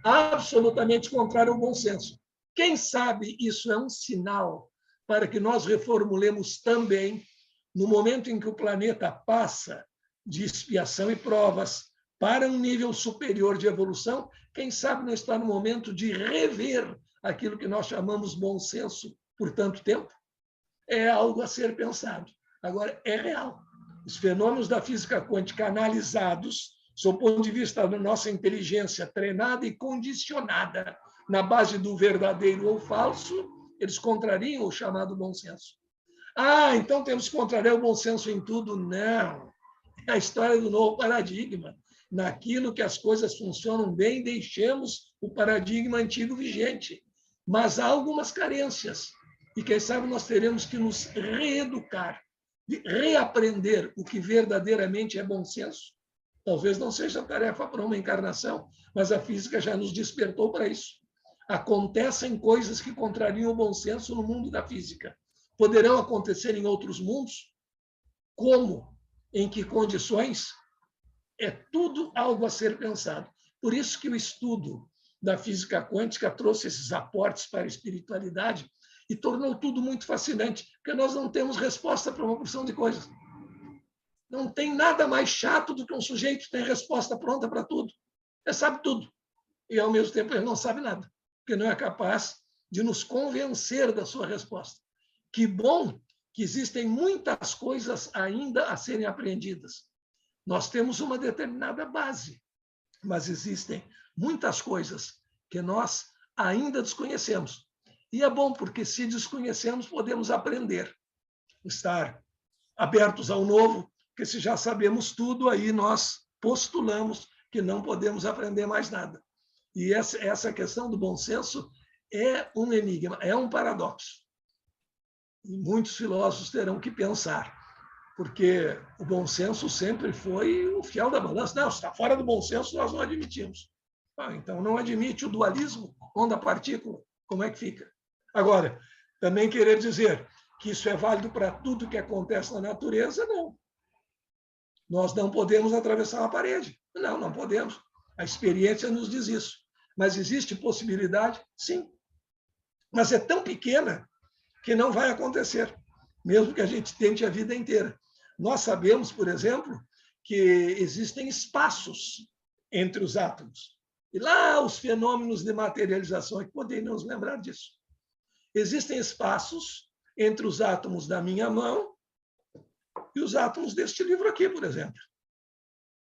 Absolutamente contrário ao bom senso. Quem sabe isso é um sinal para que nós reformulemos também, no momento em que o planeta passa de expiação e provas para um nível superior de evolução, quem sabe não está no momento de rever aquilo que nós chamamos bom senso por tanto tempo? É algo a ser pensado. Agora, é real. Os fenômenos da física quântica analisados, sob o ponto de vista da nossa inteligência treinada e condicionada na base do verdadeiro ou falso, eles contrariam o chamado bom senso. Ah, então temos que contrariar o bom senso em tudo? Não. É a história do novo paradigma. Naquilo que as coisas funcionam bem, deixemos o paradigma antigo vigente. Mas há algumas carências. E quem sabe nós teremos que nos reeducar, reaprender o que verdadeiramente é bom senso. Talvez não seja tarefa para uma encarnação, mas a física já nos despertou para isso. Acontecem coisas que contrariam o bom senso no mundo da física. Poderão acontecer em outros mundos? Como? Em que condições? É tudo algo a ser pensado. Por isso que o estudo da física quântica trouxe esses aportes para a espiritualidade e tornou tudo muito fascinante, porque nós não temos resposta para uma porção de coisas. Não tem nada mais chato do que um sujeito que tem resposta pronta para tudo. Ele sabe tudo. E, ao mesmo tempo, ele não sabe nada, porque não é capaz de nos convencer da sua resposta. Que bom que existem muitas coisas ainda a serem aprendidas. Nós temos uma determinada base, mas existem muitas coisas que nós ainda desconhecemos. E é bom, porque se desconhecemos, podemos aprender, estar abertos ao novo, porque se já sabemos tudo, aí nós postulamos que não podemos aprender mais nada. E essa questão do bom senso é um enigma, é um paradoxo. E muitos filósofos terão que pensar, porque o bom senso sempre foi o fiel da balança. Não, se está fora do bom senso, nós não admitimos. Então, não admite o dualismo, onda-partícula, como é que fica? Agora, também querer dizer que isso é válido para tudo que acontece na natureza, não. Nós não podemos atravessar uma parede. Não, não podemos. A experiência nos diz isso. Mas existe possibilidade? Sim. Mas é tão pequena que não vai acontecer, mesmo que a gente tente a vida inteira. Nós sabemos, por exemplo, que existem espaços entre os átomos. E lá os fenômenos de materialização, que podem nos lembrar disso. Existem espaços entre os átomos da minha mão e os átomos deste livro aqui, por exemplo.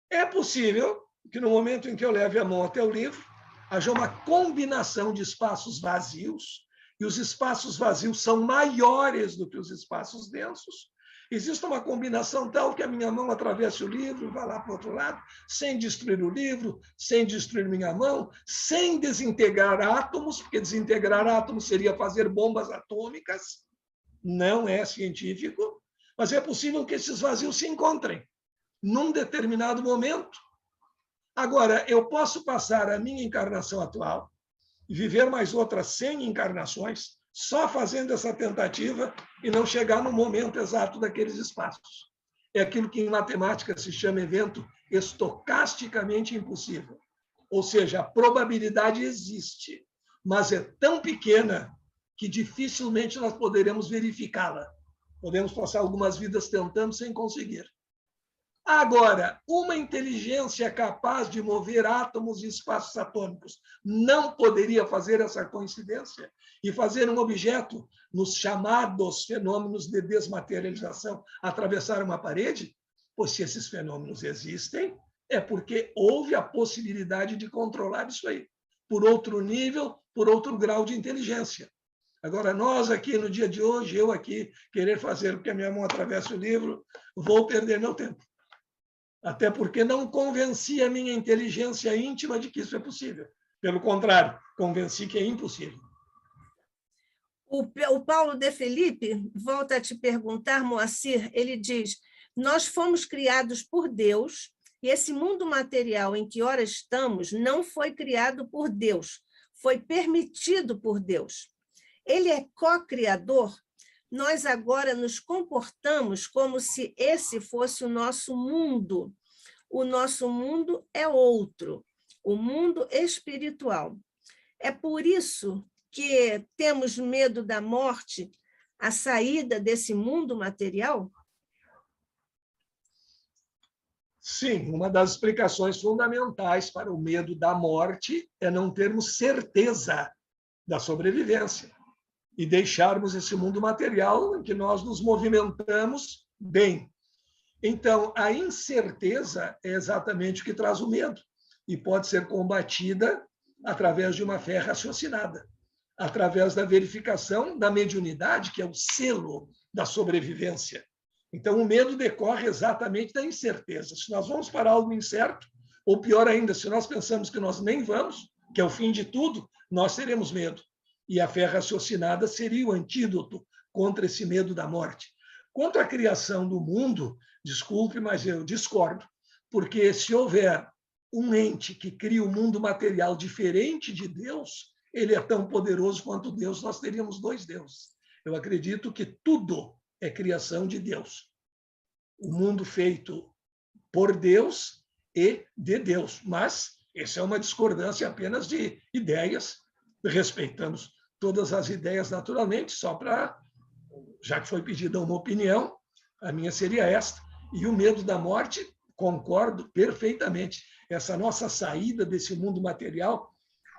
É possível que, no momento em que eu leve a mão até o livro, haja uma combinação de espaços vazios, e os espaços vazios são maiores do que os espaços densos. Existe uma combinação tal que a minha mão atravesse o livro e vá lá para o outro lado, sem destruir o livro, sem destruir minha mão, sem desintegrar átomos, porque desintegrar átomos seria fazer bombas atômicas. Não é científico, mas é possível que esses vazios se encontrem num determinado momento. Agora, eu posso passar a minha encarnação atual e viver mais outras 100 encarnações só fazendo essa tentativa e não chegar no momento exato daqueles espaços. É aquilo que em matemática se chama evento estocasticamente impossível. Ou seja, a probabilidade existe, mas é tão pequena que dificilmente nós poderemos verificá-la. Podemos passar algumas vidas tentando sem conseguir. Agora, uma inteligência capaz de mover átomos e espaços atômicos não poderia fazer essa coincidência e fazer um objeto, nos chamados fenômenos de desmaterialização, atravessar uma parede? Pois se esses fenômenos existem, é porque houve a possibilidade de controlar isso aí, por outro nível, por outro grau de inteligência. Agora, nós aqui, no dia de hoje, eu aqui, querer fazer com que a minha mão atravesse o livro, vou perder meu tempo. Até porque não convenci a minha inteligência íntima de que isso é possível. Pelo contrário, convenci que é impossível. O Paulo de Felipe volta a te perguntar, Moacir, ele diz, nós fomos criados por Deus e esse mundo material em que ora estamos não foi criado por Deus, foi permitido por Deus. Ele é co-criador. Nós agora nos comportamos como se esse fosse o nosso mundo. O nosso mundo é outro, o mundo espiritual. É por isso porque temos medo da morte, a saída desse mundo material? Sim, uma das explicações fundamentais para o medo da morte é não termos certeza da sobrevivência e deixarmos esse mundo material em que nós nos movimentamos bem. Então, a incerteza é exatamente o que traz o medo e pode ser combatida através de uma fé raciocinada, através da verificação da mediunidade, que é o selo da sobrevivência. Então, o medo decorre exatamente da incerteza. Se nós vamos para algo incerto, ou pior ainda, se nós pensamos que nós nem vamos, que é o fim de tudo, nós teremos medo. E a fé raciocinada seria o antídoto contra esse medo da morte. Quanto à criação do mundo, desculpe, mas eu discordo, porque se houver um ente que cria um mundo material diferente de Deus, ele é tão poderoso quanto Deus, nós teríamos dois deuses. Eu acredito que tudo é criação de Deus. O mundo feito por Deus e de Deus. Mas essa é uma discordância apenas de ideias. Respeitamos todas as ideias naturalmente, só para, já que foi pedida uma opinião, a minha seria esta. E o medo da morte, concordo perfeitamente. Essa nossa saída desse mundo material,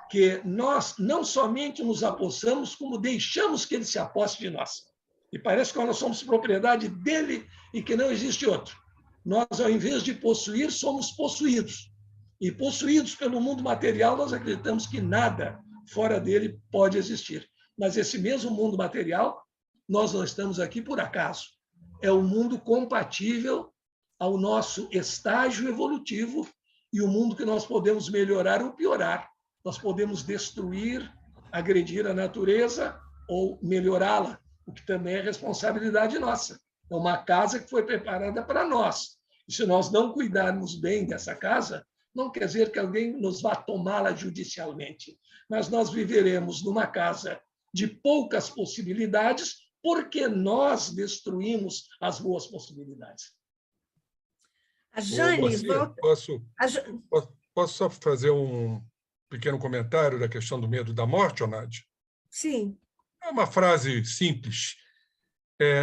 que nós não somente nos apossamos, como deixamos que ele se aposse de nós. E parece que nós somos propriedade dele e que não existe outro. Nós, ao invés de possuir, somos possuídos. E possuídos pelo mundo material, nós acreditamos que nada fora dele pode existir. Mas esse mesmo mundo material, nós não estamos aqui por acaso. É um mundo compatível ao nosso estágio evolutivo e o mundo que nós podemos melhorar ou piorar. Nós podemos destruir, agredir a natureza ou melhorá-la, o que também é responsabilidade nossa. É uma casa que foi preparada para nós. E se nós não cuidarmos bem dessa casa, não quer dizer que alguém nos vá tomá-la judicialmente, mas nós viveremos numa casa de poucas possibilidades porque nós destruímos as boas possibilidades. A Jane, volta... Posso só fazer um pequeno comentário da questão do medo da morte, Nádia? Sim. É uma frase simples.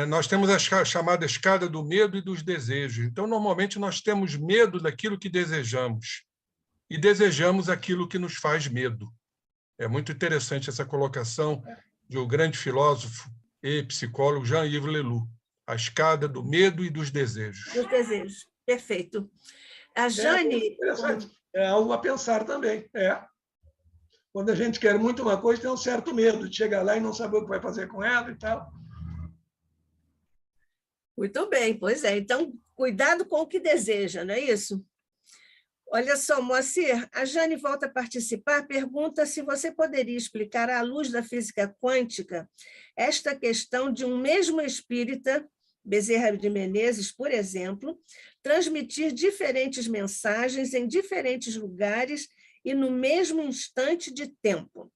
Nós temos a chamada escada do medo e dos desejos. Então, normalmente, nós temos medo daquilo que desejamos e desejamos aquilo que nos faz medo. É muito interessante essa colocação do grande filósofo e psicólogo Jean-Yves Leloup. A escada do medo e dos desejos. Dos desejos. Perfeito. A Jane... É algo a pensar também. Quando a gente quer muito uma coisa, tem um certo medo de chegar lá e não saber o que vai fazer com ela e tal. Muito bem, pois é. Então, cuidado com o que deseja, não é isso? Olha só, Moacir, a Jane volta a participar, pergunta se você poderia explicar, à luz da física quântica, esta questão de um mesmo espírita, Bezerra de Menezes, por exemplo, transmitir diferentes mensagens em diferentes lugares e no mesmo instante de tempo.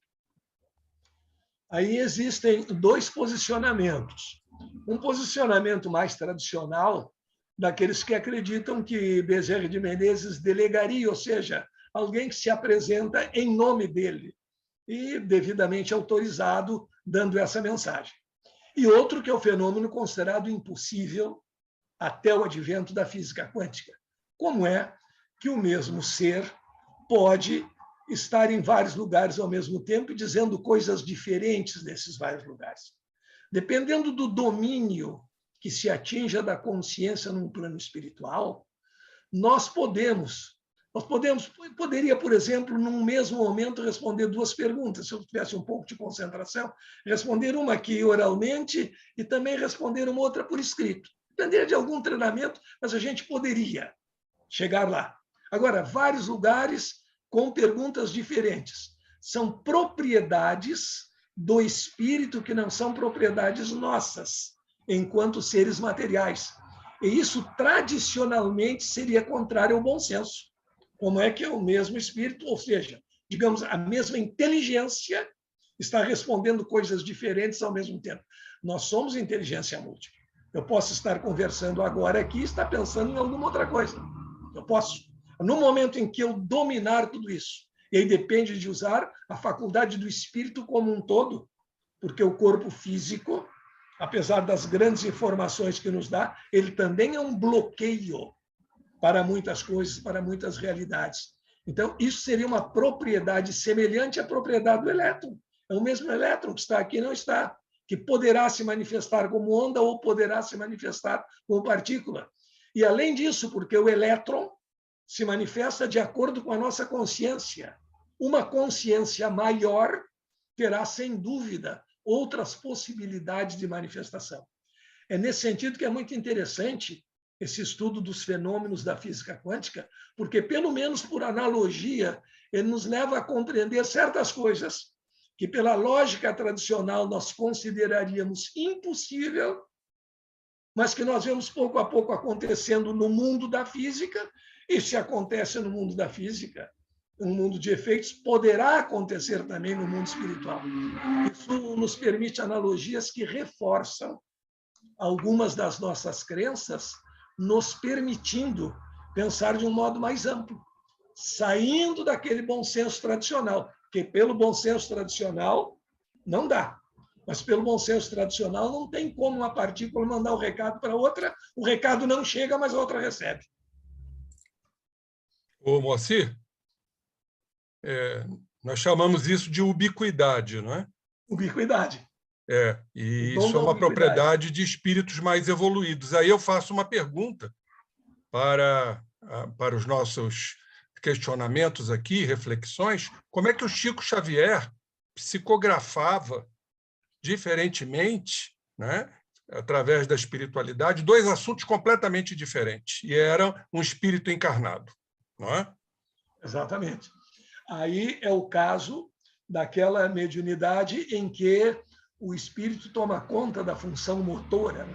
Aí existem dois posicionamentos. Um posicionamento mais tradicional, daqueles que acreditam que Bezerra de Menezes delegaria, ou seja, alguém que se apresenta em nome dele e devidamente autorizado, dando essa mensagem. E outro que é o fenômeno considerado impossível até o advento da física quântica. Como é que o mesmo ser pode estar em vários lugares ao mesmo tempo e dizendo coisas diferentes nesses vários lugares? Dependendo do domínio que se atinja da consciência num plano espiritual, poderia, por exemplo, num mesmo momento responder duas perguntas, se eu tivesse um pouco de concentração, responder uma aqui oralmente e também responder uma outra por escrito. Dependeria de algum treinamento, mas a gente poderia chegar lá. Agora, vários lugares com perguntas diferentes. São propriedades do espírito que não são propriedades nossas, enquanto seres materiais. E isso, tradicionalmente, seria contrário ao bom senso. Como é que é o mesmo espírito, ou seja, digamos, a mesma inteligência está respondendo coisas diferentes ao mesmo tempo. Nós somos inteligência múltipla. Eu posso estar conversando agora aqui e estar pensando em alguma outra coisa. Eu posso. No momento em que eu dominar tudo isso E aí depende de usar a faculdade do espírito como um todo, porque o corpo físico, apesar das grandes informações que nos dá, ele também é um bloqueio para muitas coisas, para muitas realidades. Então, isso seria uma propriedade semelhante à propriedade do elétron. É o mesmo elétron que está aqui, não está, que poderá se manifestar como onda ou poderá se manifestar como partícula. E, além disso, porque o elétron se manifesta de acordo com a nossa consciência. Uma consciência maior terá, sem dúvida, outras possibilidades de manifestação. É nesse sentido que é muito interessante esse estudo dos fenômenos da física quântica, porque, pelo menos por analogia, ele nos leva a compreender certas coisas que, pela lógica tradicional, nós consideraríamos impossível, mas que nós vemos pouco a pouco acontecendo no mundo da física, e se acontece no mundo da física, um mundo de efeitos, poderá acontecer também no mundo espiritual. Isso nos permite analogias que reforçam algumas das nossas crenças, nos permitindo pensar de um modo mais amplo, saindo daquele bom senso tradicional, porque pelo bom senso tradicional não dá, mas pelo bom senso tradicional não tem como uma partícula mandar o recado para outra, o recado não chega, mas a outra recebe. Ô, Moacir, nós chamamos isso de ubiquidade, não é? Ubiquidade. E isso é uma propriedade de espíritos mais evoluídos. Aí eu faço uma pergunta para os nossos questionamentos aqui, reflexões. Como é que o Chico Xavier psicografava diferentemente, né, através da espiritualidade, dois assuntos completamente diferentes, e era um espírito encarnado, não é? Exatamente. Aí é o caso daquela mediunidade em que o espírito toma conta da função motora.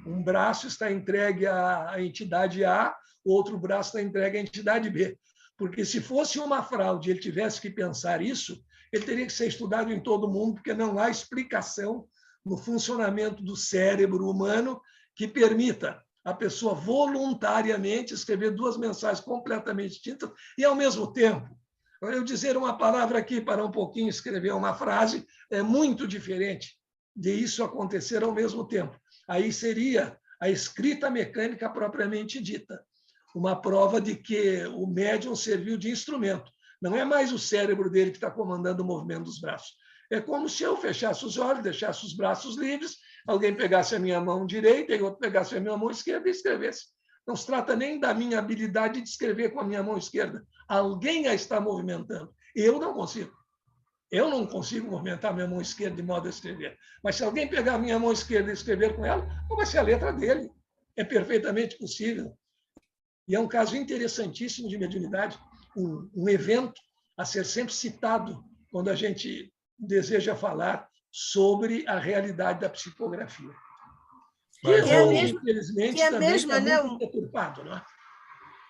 Um braço está entregue à entidade A, o outro braço está entregue à entidade B. Porque se fosse uma fraude e ele tivesse que pensar isso, ele teria que ser estudado em todo mundo, porque não há explicação no funcionamento do cérebro humano que permita a pessoa voluntariamente escrever duas mensagens completamente distintas e, ao mesmo tempo, eu dizer uma palavra aqui para um pouquinho escrever uma frase é muito diferente de isso acontecer ao mesmo tempo. Aí seria a escrita mecânica propriamente dita, uma prova de que o médium serviu de instrumento. Não é mais o cérebro dele que está comandando o movimento dos braços. É como se eu fechasse os olhos, deixasse os braços livres, alguém pegasse a minha mão direita e outro pegasse a minha mão esquerda e escrevesse. Não se trata nem da minha habilidade de escrever com a minha mão esquerda. Alguém a está movimentando. Eu não consigo. Eu não consigo movimentar a minha mão esquerda de modo a escrever. Mas se alguém pegar a minha mão esquerda e escrever com ela, não vai ser a letra dele. É perfeitamente possível. E é um caso interessantíssimo de mediunidade, um evento a ser sempre citado quando a gente deseja falar sobre a realidade da psicografia. Infelizmente, também está muito deturpado, não é?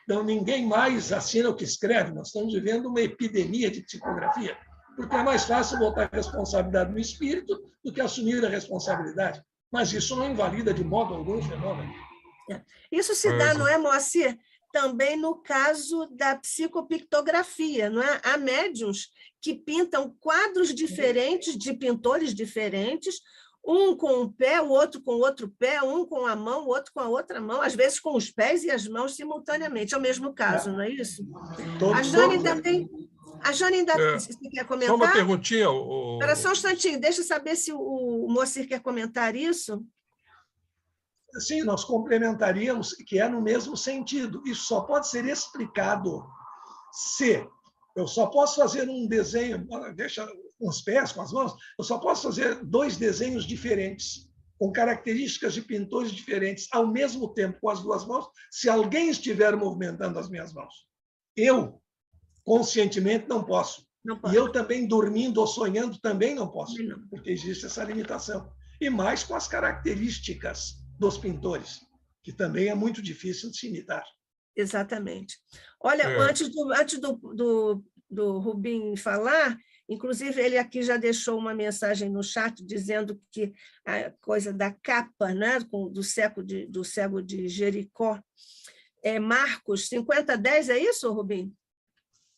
Então, ninguém mais assina o que escreve. Nós estamos vivendo uma epidemia de psicografia, porque é mais fácil botar a responsabilidade no espírito do que assumir a responsabilidade. Mas isso não invalida de modo algum o fenômeno. Isso se dá, não é, Moacir? Também no caso da psicopictografia, não é? Há médiuns que pintam quadros diferentes, de pintores diferentes, um com um pé, o outro com o outro pé, um com a mão, o outro com a outra mão, às vezes com os pés e as mãos simultaneamente. É o mesmo caso, não é isso? A Jane ainda tem... A Jane ainda quer comentar? Só uma perguntinha. Espera só um instantinho, deixa eu saber se o Moacir quer comentar isso. Sim, nós complementaríamos que é no mesmo sentido. Isso só pode ser explicado se eu só posso fazer um desenho, deixa com os pés, com as mãos, eu só posso fazer dois desenhos diferentes, com características de pintores diferentes, ao mesmo tempo com as duas mãos, se alguém estiver movimentando as minhas mãos. Eu, conscientemente, não posso. E eu também, dormindo ou sonhando, também não posso, porque existe essa limitação. E mais com as características dos pintores, que também é muito difícil de se imitar. Exatamente. Olha, antes do Rubim falar, inclusive ele aqui já deixou uma mensagem no chat dizendo que a coisa da capa, né, do cego de Jericó, é Marcos 50:10, é isso, Rubim?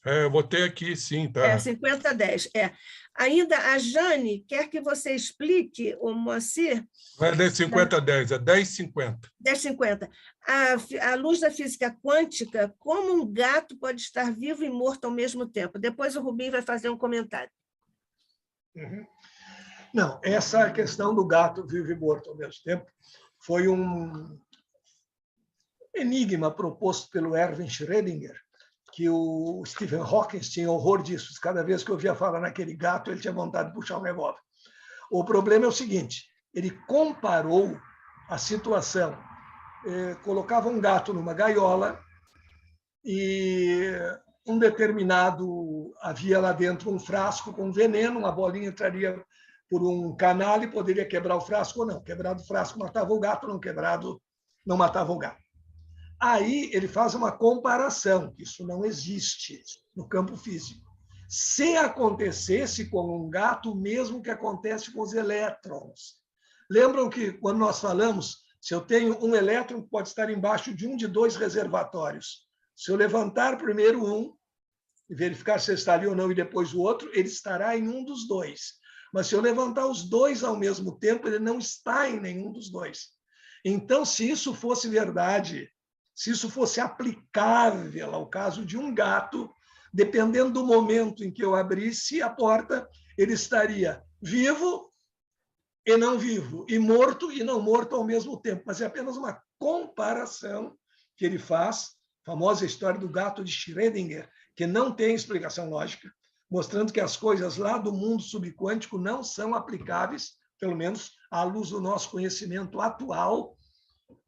Eu botei aqui, sim. Tá. 50-10. Ainda a Jane quer que você explique, o Moacir... Não é 10-50-10, é 10-50. 10-50. À luz da física quântica, como um gato pode estar vivo e morto ao mesmo tempo? Depois o Rubim vai fazer um comentário. Uhum. Não, essa questão do gato vivo e morto ao mesmo tempo foi um enigma proposto pelo Erwin Schrödinger, que o Stephen Hawking tinha horror disso. Cada vez que eu ouvia falar naquele gato, ele tinha vontade de puxar um revólver. O problema é o seguinte, ele comparou a situação, colocava um gato numa gaiola e havia lá dentro um frasco com veneno, uma bolinha entraria por um canal e poderia quebrar o frasco ou não. Quebrado o frasco matava o gato, não quebrado não matava o gato. Aí ele faz uma comparação, que isso não existe no campo físico. Se acontecesse com um gato, o mesmo que acontece com os elétrons. Lembram que, quando nós falamos, se eu tenho um elétron, pode estar embaixo de um de dois reservatórios. Se eu levantar primeiro um, e verificar se está ali ou não, e depois o outro, ele estará em um dos dois. Mas se eu levantar os dois ao mesmo tempo, ele não está em nenhum dos dois. Então, se isso fosse verdade, se isso fosse aplicável ao caso de um gato, dependendo do momento em que eu abrisse a porta, ele estaria vivo e não vivo, e morto e não morto ao mesmo tempo. Mas é apenas uma comparação que ele faz, a famosa história do gato de Schrödinger, que não tem explicação lógica, mostrando que as coisas lá do mundo subquântico não são aplicáveis, pelo menos à luz do nosso conhecimento atual,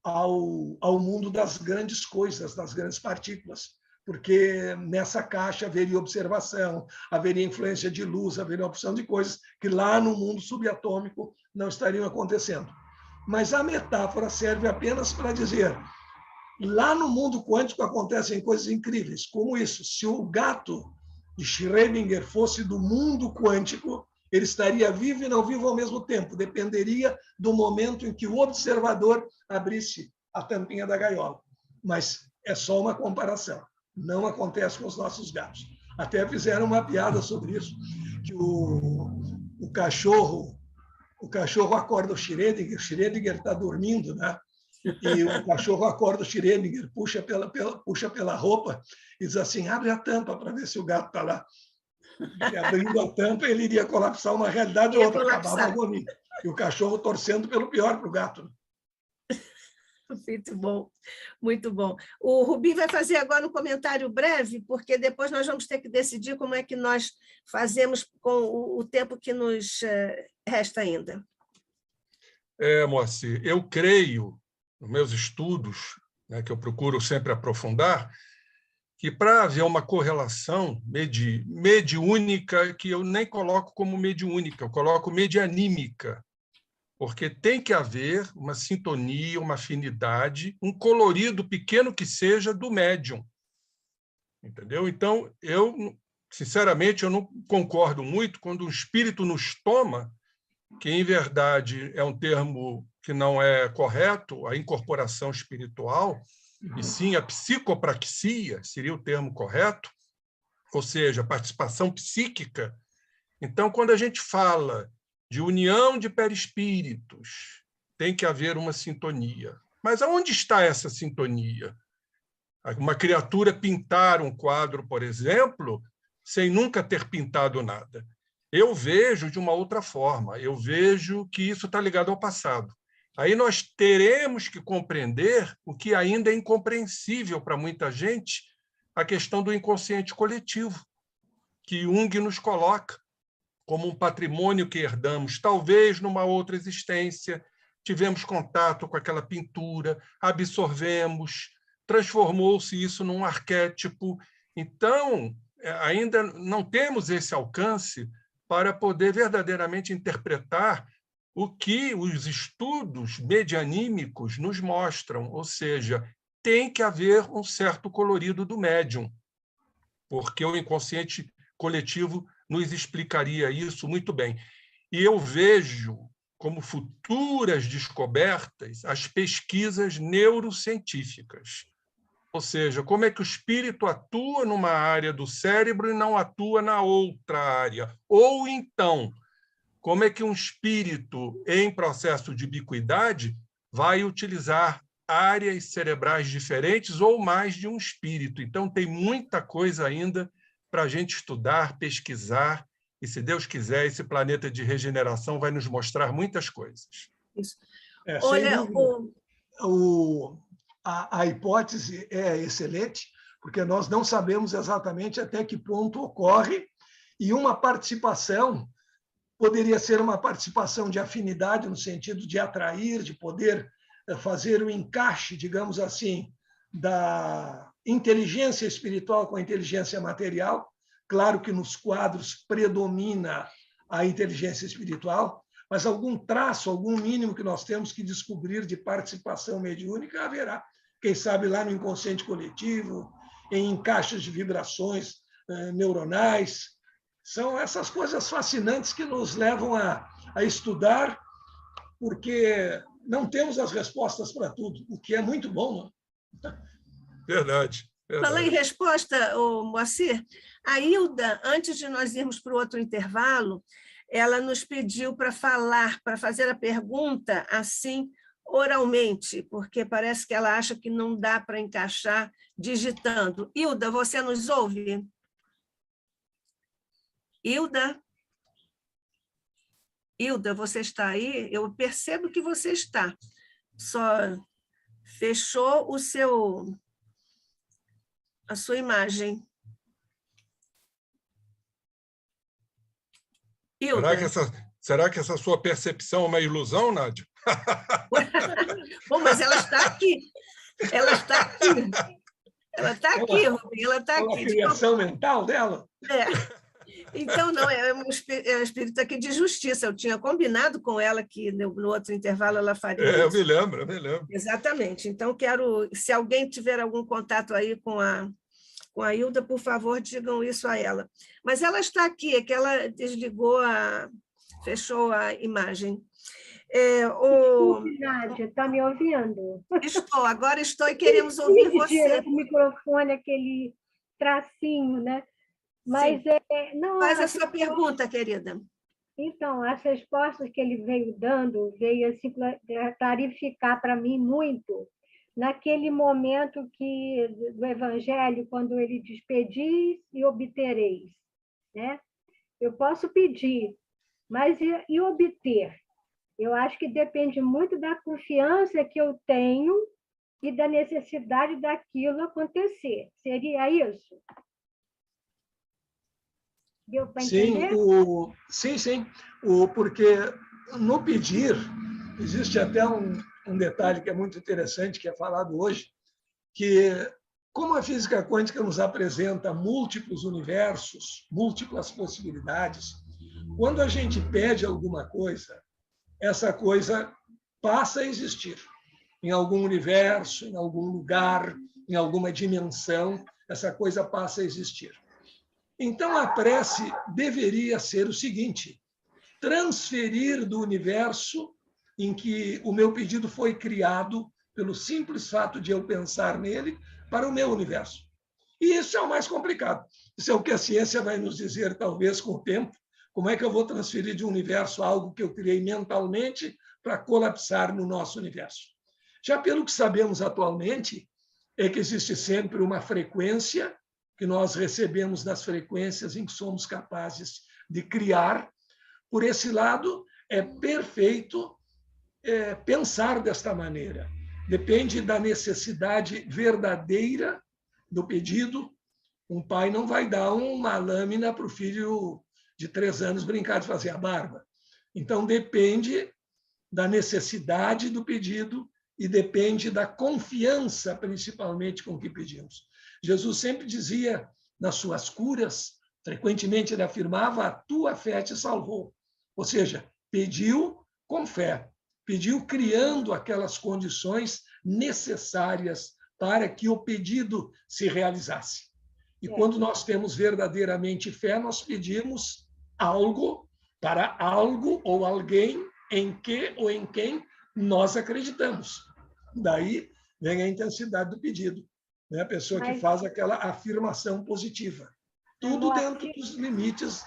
ao mundo das grandes coisas, das grandes partículas, porque nessa caixa haveria observação, haveria influência de luz, haveria uma opção de coisas que lá no mundo subatômico não estariam acontecendo. Mas a metáfora serve apenas para dizer, lá no mundo quântico acontecem coisas incríveis, como isso. Se o gato de Schrödinger fosse do mundo quântico, ele estaria vivo e não vivo ao mesmo tempo. Dependeria do momento em que o observador abrisse a tampinha da gaiola. Mas é só uma comparação. Não acontece com os nossos gatos. Até fizeram uma piada sobre isso, que o cachorro acorda o Schrödinger está dormindo, né? E o cachorro acorda o Schrödinger, puxa pela roupa e diz assim, abre a tampa para ver se o gato está lá. E abrindo a tampa, ele iria colapsar uma realidade ou outra, acabava a agonia. E o cachorro torcendo pelo pior para o gato. Muito bom, muito bom. O Rubim vai fazer agora um comentário breve, porque depois nós vamos ter que decidir como é que nós fazemos com o tempo que nos resta ainda. Moacir, eu creio, nos meus estudos, né, que eu procuro sempre aprofundar, que para haver uma correlação mediúnica, que eu nem coloco como mediúnica, eu coloco medianímica, porque tem que haver uma sintonia, uma afinidade, um colorido pequeno que seja do médium. Entendeu? Então, sinceramente, eu não concordo muito quando o espírito nos toma, que, em verdade, é um termo que não é correto, a incorporação espiritual, e sim a psicopraxia, seria o termo correto, ou seja, a participação psíquica. Então, quando a gente fala de união de perispíritos, tem que haver uma sintonia. Mas aonde está essa sintonia? Uma criatura pintar um quadro, por exemplo, sem nunca ter pintado nada. Eu vejo de uma outra forma, eu vejo que isso está ligado ao passado. Aí nós teremos que compreender o que ainda é incompreensível para muita gente, a questão do inconsciente coletivo, que Jung nos coloca como um patrimônio que herdamos, talvez numa outra existência, tivemos contato com aquela pintura, absorvemos, transformou-se isso num arquétipo. Então, ainda não temos esse alcance para poder verdadeiramente interpretar o que os estudos medianímicos nos mostram, ou seja, tem que haver um certo colorido do médium, porque o inconsciente coletivo nos explicaria isso muito bem. E eu vejo como futuras descobertas as pesquisas neurocientíficas. Ou seja, como é que o espírito atua numa área do cérebro e não atua na outra área? Ou então, como é que um espírito em processo de ubiquidade vai utilizar áreas cerebrais diferentes ou mais de um espírito? Então, tem muita coisa ainda para a gente estudar, pesquisar, e, se Deus quiser, esse planeta de regeneração vai nos mostrar muitas coisas. Isso. Olha, a hipótese é excelente, porque nós não sabemos exatamente até que ponto ocorre, e uma participação poderia ser uma participação de afinidade, no sentido de atrair, de poder fazer o encaixe, digamos assim, da inteligência espiritual com a inteligência material. Claro que nos quadros predomina a inteligência espiritual, mas algum traço, algum mínimo que nós temos que descobrir de participação mediúnica haverá. Quem sabe lá no inconsciente coletivo, em encaixes de vibrações neuronais. São essas coisas fascinantes que nos levam a estudar, porque não temos as respostas para tudo, o que é muito bom. Não? Verdade. Falando em resposta, Moacir, a Hilda, antes de nós irmos para o outro intervalo, ela nos pediu para falar, para fazer a pergunta assim, oralmente, porque parece que ela acha que não dá para encaixar digitando. Hilda, você nos ouve? Hilda? Hilda, você está aí? Eu percebo que você está. Só fechou a sua imagem. Hilda. Será que essa sua percepção é uma ilusão, Nádia? Bom, mas ela está aqui. Ela está aqui. Ela está aqui, Rubem. Ela está aqui. A criação mental dela? É. Então, não, é um espírito aqui de justiça. Eu tinha combinado com ela que no outro intervalo ela faria isso. Eu me lembro. Exatamente. Então, se alguém tiver algum contato aí com a Hilda, por favor, digam isso a ela. Mas ela está aqui, é que ela fechou a imagem. Nádia, está me ouvindo? Agora estou e queremos ouvir você. O microfone, aquele tracinho, né? Mas não. Faz a sua pergunta, querida. Então, as respostas que ele veio dando, veio assim, clarificar para mim muito naquele momento do Evangelho, quando ele diz: pedis e obtereis. Né? Eu posso pedir, mas e obter? Eu acho que depende muito da confiança que eu tenho e da necessidade daquilo acontecer. Seria isso? Deu para entender? Sim. Porque no pedir, existe até um detalhe que é muito interessante, que é falado hoje, que como a física quântica nos apresenta múltiplos universos, múltiplas possibilidades, quando a gente pede alguma coisa, essa coisa passa a existir. Em algum universo, em algum lugar, em alguma dimensão, essa coisa passa a existir. Então, a prece deveria ser o seguinte: transferir do universo em que o meu pedido foi criado, pelo simples fato de eu pensar nele, para o meu universo. E isso é o mais complicado. Isso é o que a ciência vai nos dizer, talvez, com o tempo. Como é que eu vou transferir de um universo algo que eu criei mentalmente para colapsar no nosso universo? Já pelo que sabemos atualmente, é que existe sempre uma frequência que nós recebemos das frequências em que somos capazes de criar. Por esse lado, é perfeito pensar desta maneira. Depende da necessidade verdadeira do pedido. Um pai não vai dar uma lâmina para o filho de 3 anos brincar de fazer a barba. Então, depende da necessidade do pedido e depende da confiança, principalmente, com que pedimos. Jesus sempre dizia, nas suas curas, frequentemente ele afirmava: a tua fé te salvou. Ou seja, pediu com fé, pediu criando aquelas condições necessárias para que o pedido se realizasse. E quando nós temos verdadeiramente fé, nós pedimos algo para algo ou alguém em que ou em quem nós acreditamos. Daí vem a intensidade do pedido. né? A pessoa que faz aquela afirmação positiva. Tudo dentro dos limites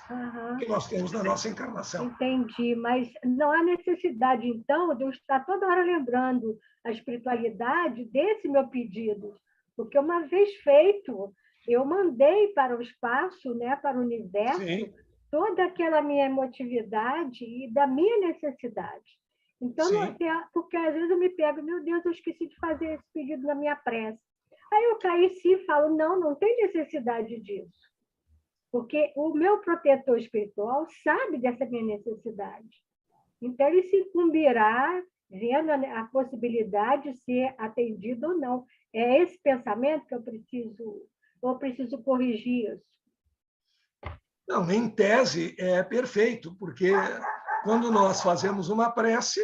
que nós temos na nossa encarnação. Entendi, mas não há necessidade, então, de eu estar toda hora lembrando a espiritualidade desse meu pedido, porque uma vez feito, eu mandei para o espaço, né, para o universo, Sim. toda aquela minha emotividade e da minha necessidade. Então, porque às vezes eu me pego, meu Deus, eu esqueci de fazer esse pedido na minha prece. Aí eu caí sim e falo, não tem necessidade disso. Porque o meu protetor espiritual sabe dessa minha necessidade. Então, ele se incumbirá vendo a possibilidade de ser atendido ou não. É esse pensamento que eu preciso corrigir isso. Não, em tese é perfeito, porque quando nós fazemos uma prece,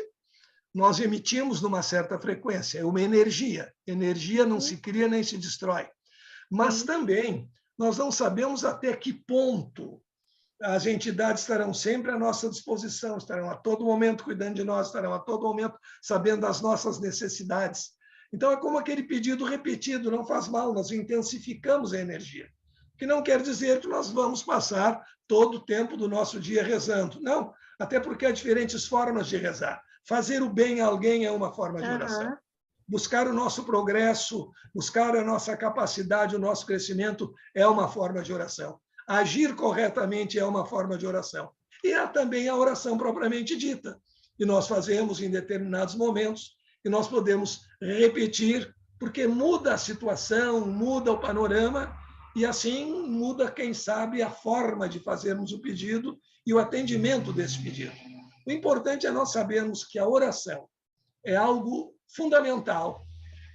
nós emitimos numa certa frequência, é uma energia. Energia não se cria nem se destrói. Mas também nós não sabemos até que ponto as entidades estarão sempre à nossa disposição, estarão a todo momento cuidando de nós, estarão a todo momento sabendo das nossas necessidades. Então, é como aquele pedido repetido, não faz mal, nós intensificamos a energia. O que não quer dizer que nós vamos passar todo o tempo do nosso dia rezando. Não, até porque há diferentes formas de rezar. Fazer o bem a alguém é uma forma de oração. Buscar o nosso progresso, buscar a nossa capacidade, o nosso crescimento é uma forma de oração. Agir corretamente é uma forma de oração. E há também a oração propriamente dita, que nós fazemos em determinados momentos, e nós podemos repetir, porque muda a situação, muda o panorama, e assim muda, quem sabe, a forma de fazermos o pedido e o atendimento desse pedido. O importante é nós sabermos que a oração é algo fundamental,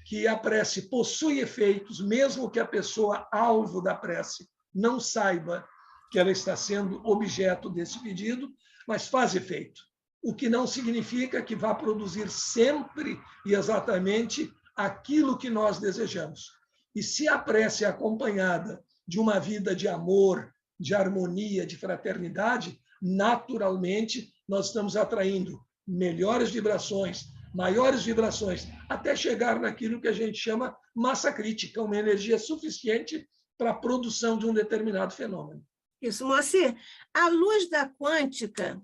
que a prece possui efeitos, mesmo que a pessoa alvo da prece não saiba que ela está sendo objeto desse pedido, mas faz efeito. O que não significa que vá produzir sempre e exatamente aquilo que nós desejamos. E se a prece é acompanhada de uma vida de amor, de harmonia, de fraternidade, naturalmente nós estamos atraindo melhores vibrações, maiores vibrações, até chegar naquilo que a gente chama massa crítica, uma energia suficiente para a produção de um determinado fenômeno. Isso, Moacir. À luz da quântica,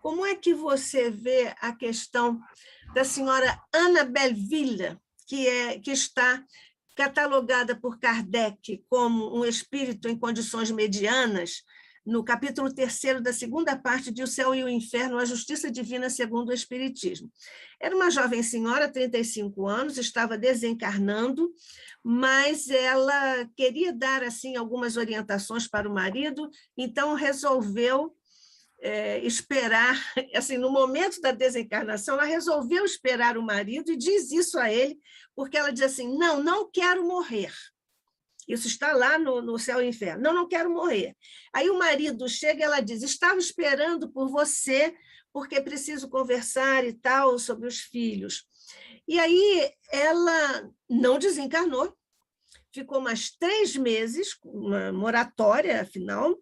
como é que você vê a questão da senhora Annabelle Villa, que está catalogada por Kardec como um espírito em condições medianas, no capítulo 3º da segunda parte de O Céu e o Inferno, a Justiça Divina segundo o Espiritismo. Era uma jovem senhora, 35 anos, estava desencarnando, mas ela queria dar assim algumas orientações para o marido, então resolveu esperar, assim, no momento da desencarnação, ela resolveu esperar o marido e diz isso a ele, porque ela diz assim, não quero morrer. Isso está lá no Céu e Inferno. Não quero morrer. Aí o marido chega e ela diz, estava esperando por você, porque preciso conversar e tal sobre os filhos. E aí ela não desencarnou, ficou mais 3 meses, uma moratória, afinal,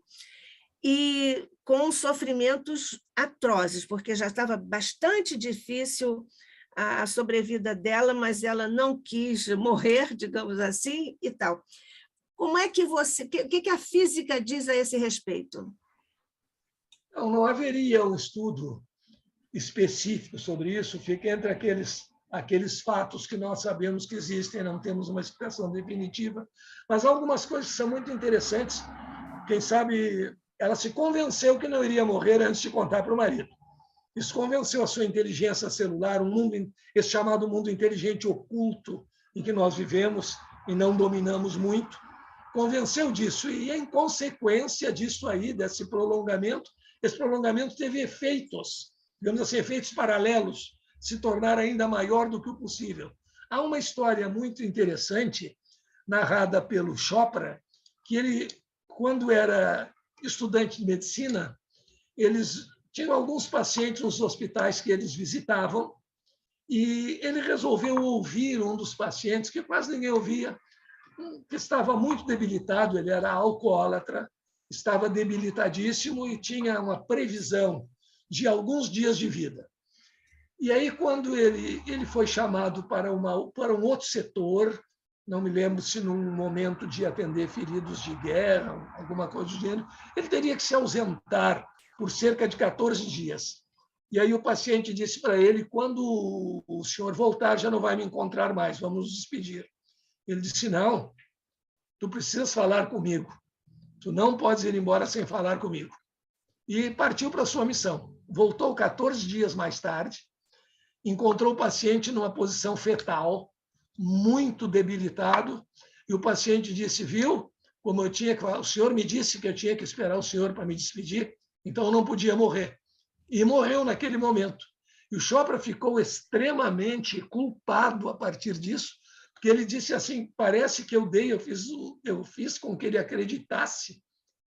e com sofrimentos atrozes, porque já estava bastante difícil a sobrevida dela, mas ela não quis morrer, digamos assim, e tal. Como é que você... O que a física diz a esse respeito? Não haveria um estudo específico sobre isso, fica entre aqueles fatos que nós sabemos que existem, não temos uma explicação definitiva, mas algumas coisas são muito interessantes. Quem sabe ela se convenceu que não iria morrer antes de contar para o marido. Isso convenceu a sua inteligência celular, esse chamado mundo inteligente oculto em que nós vivemos e não dominamos muito, convenceu disso, e em consequência disso aí, desse prolongamento, esse prolongamento teve efeitos, digamos assim, efeitos paralelos, se tornar ainda maior do que o possível. Há uma história muito interessante, narrada pelo Chopra, que ele, quando era estudante de medicina, eles tinham alguns pacientes nos hospitais que eles visitavam, e ele resolveu ouvir um dos pacientes, que quase ninguém ouvia, que estava muito debilitado, ele era alcoólatra, estava debilitadíssimo e tinha uma previsão de alguns dias de vida. E aí, quando ele foi chamado para um outro setor, não me lembro se num momento de atender feridos de guerra, alguma coisa do gênero, ele teria que se ausentar por cerca de 14 dias. E aí o paciente disse para ele, quando o senhor voltar, já não vai me encontrar mais, vamos nos despedir. Ele disse, não, tu precisas falar comigo. Tu não podes ir embora sem falar comigo. E partiu para a sua missão. Voltou 14 dias mais tarde, encontrou o paciente numa posição fetal, muito debilitado, e o paciente disse, viu, como o senhor me disse que eu tinha que esperar o senhor para me despedir, então eu não podia morrer. E morreu naquele momento. E o Chopra ficou extremamente culpado a partir disso, porque ele disse assim, parece que eu fiz com que ele acreditasse,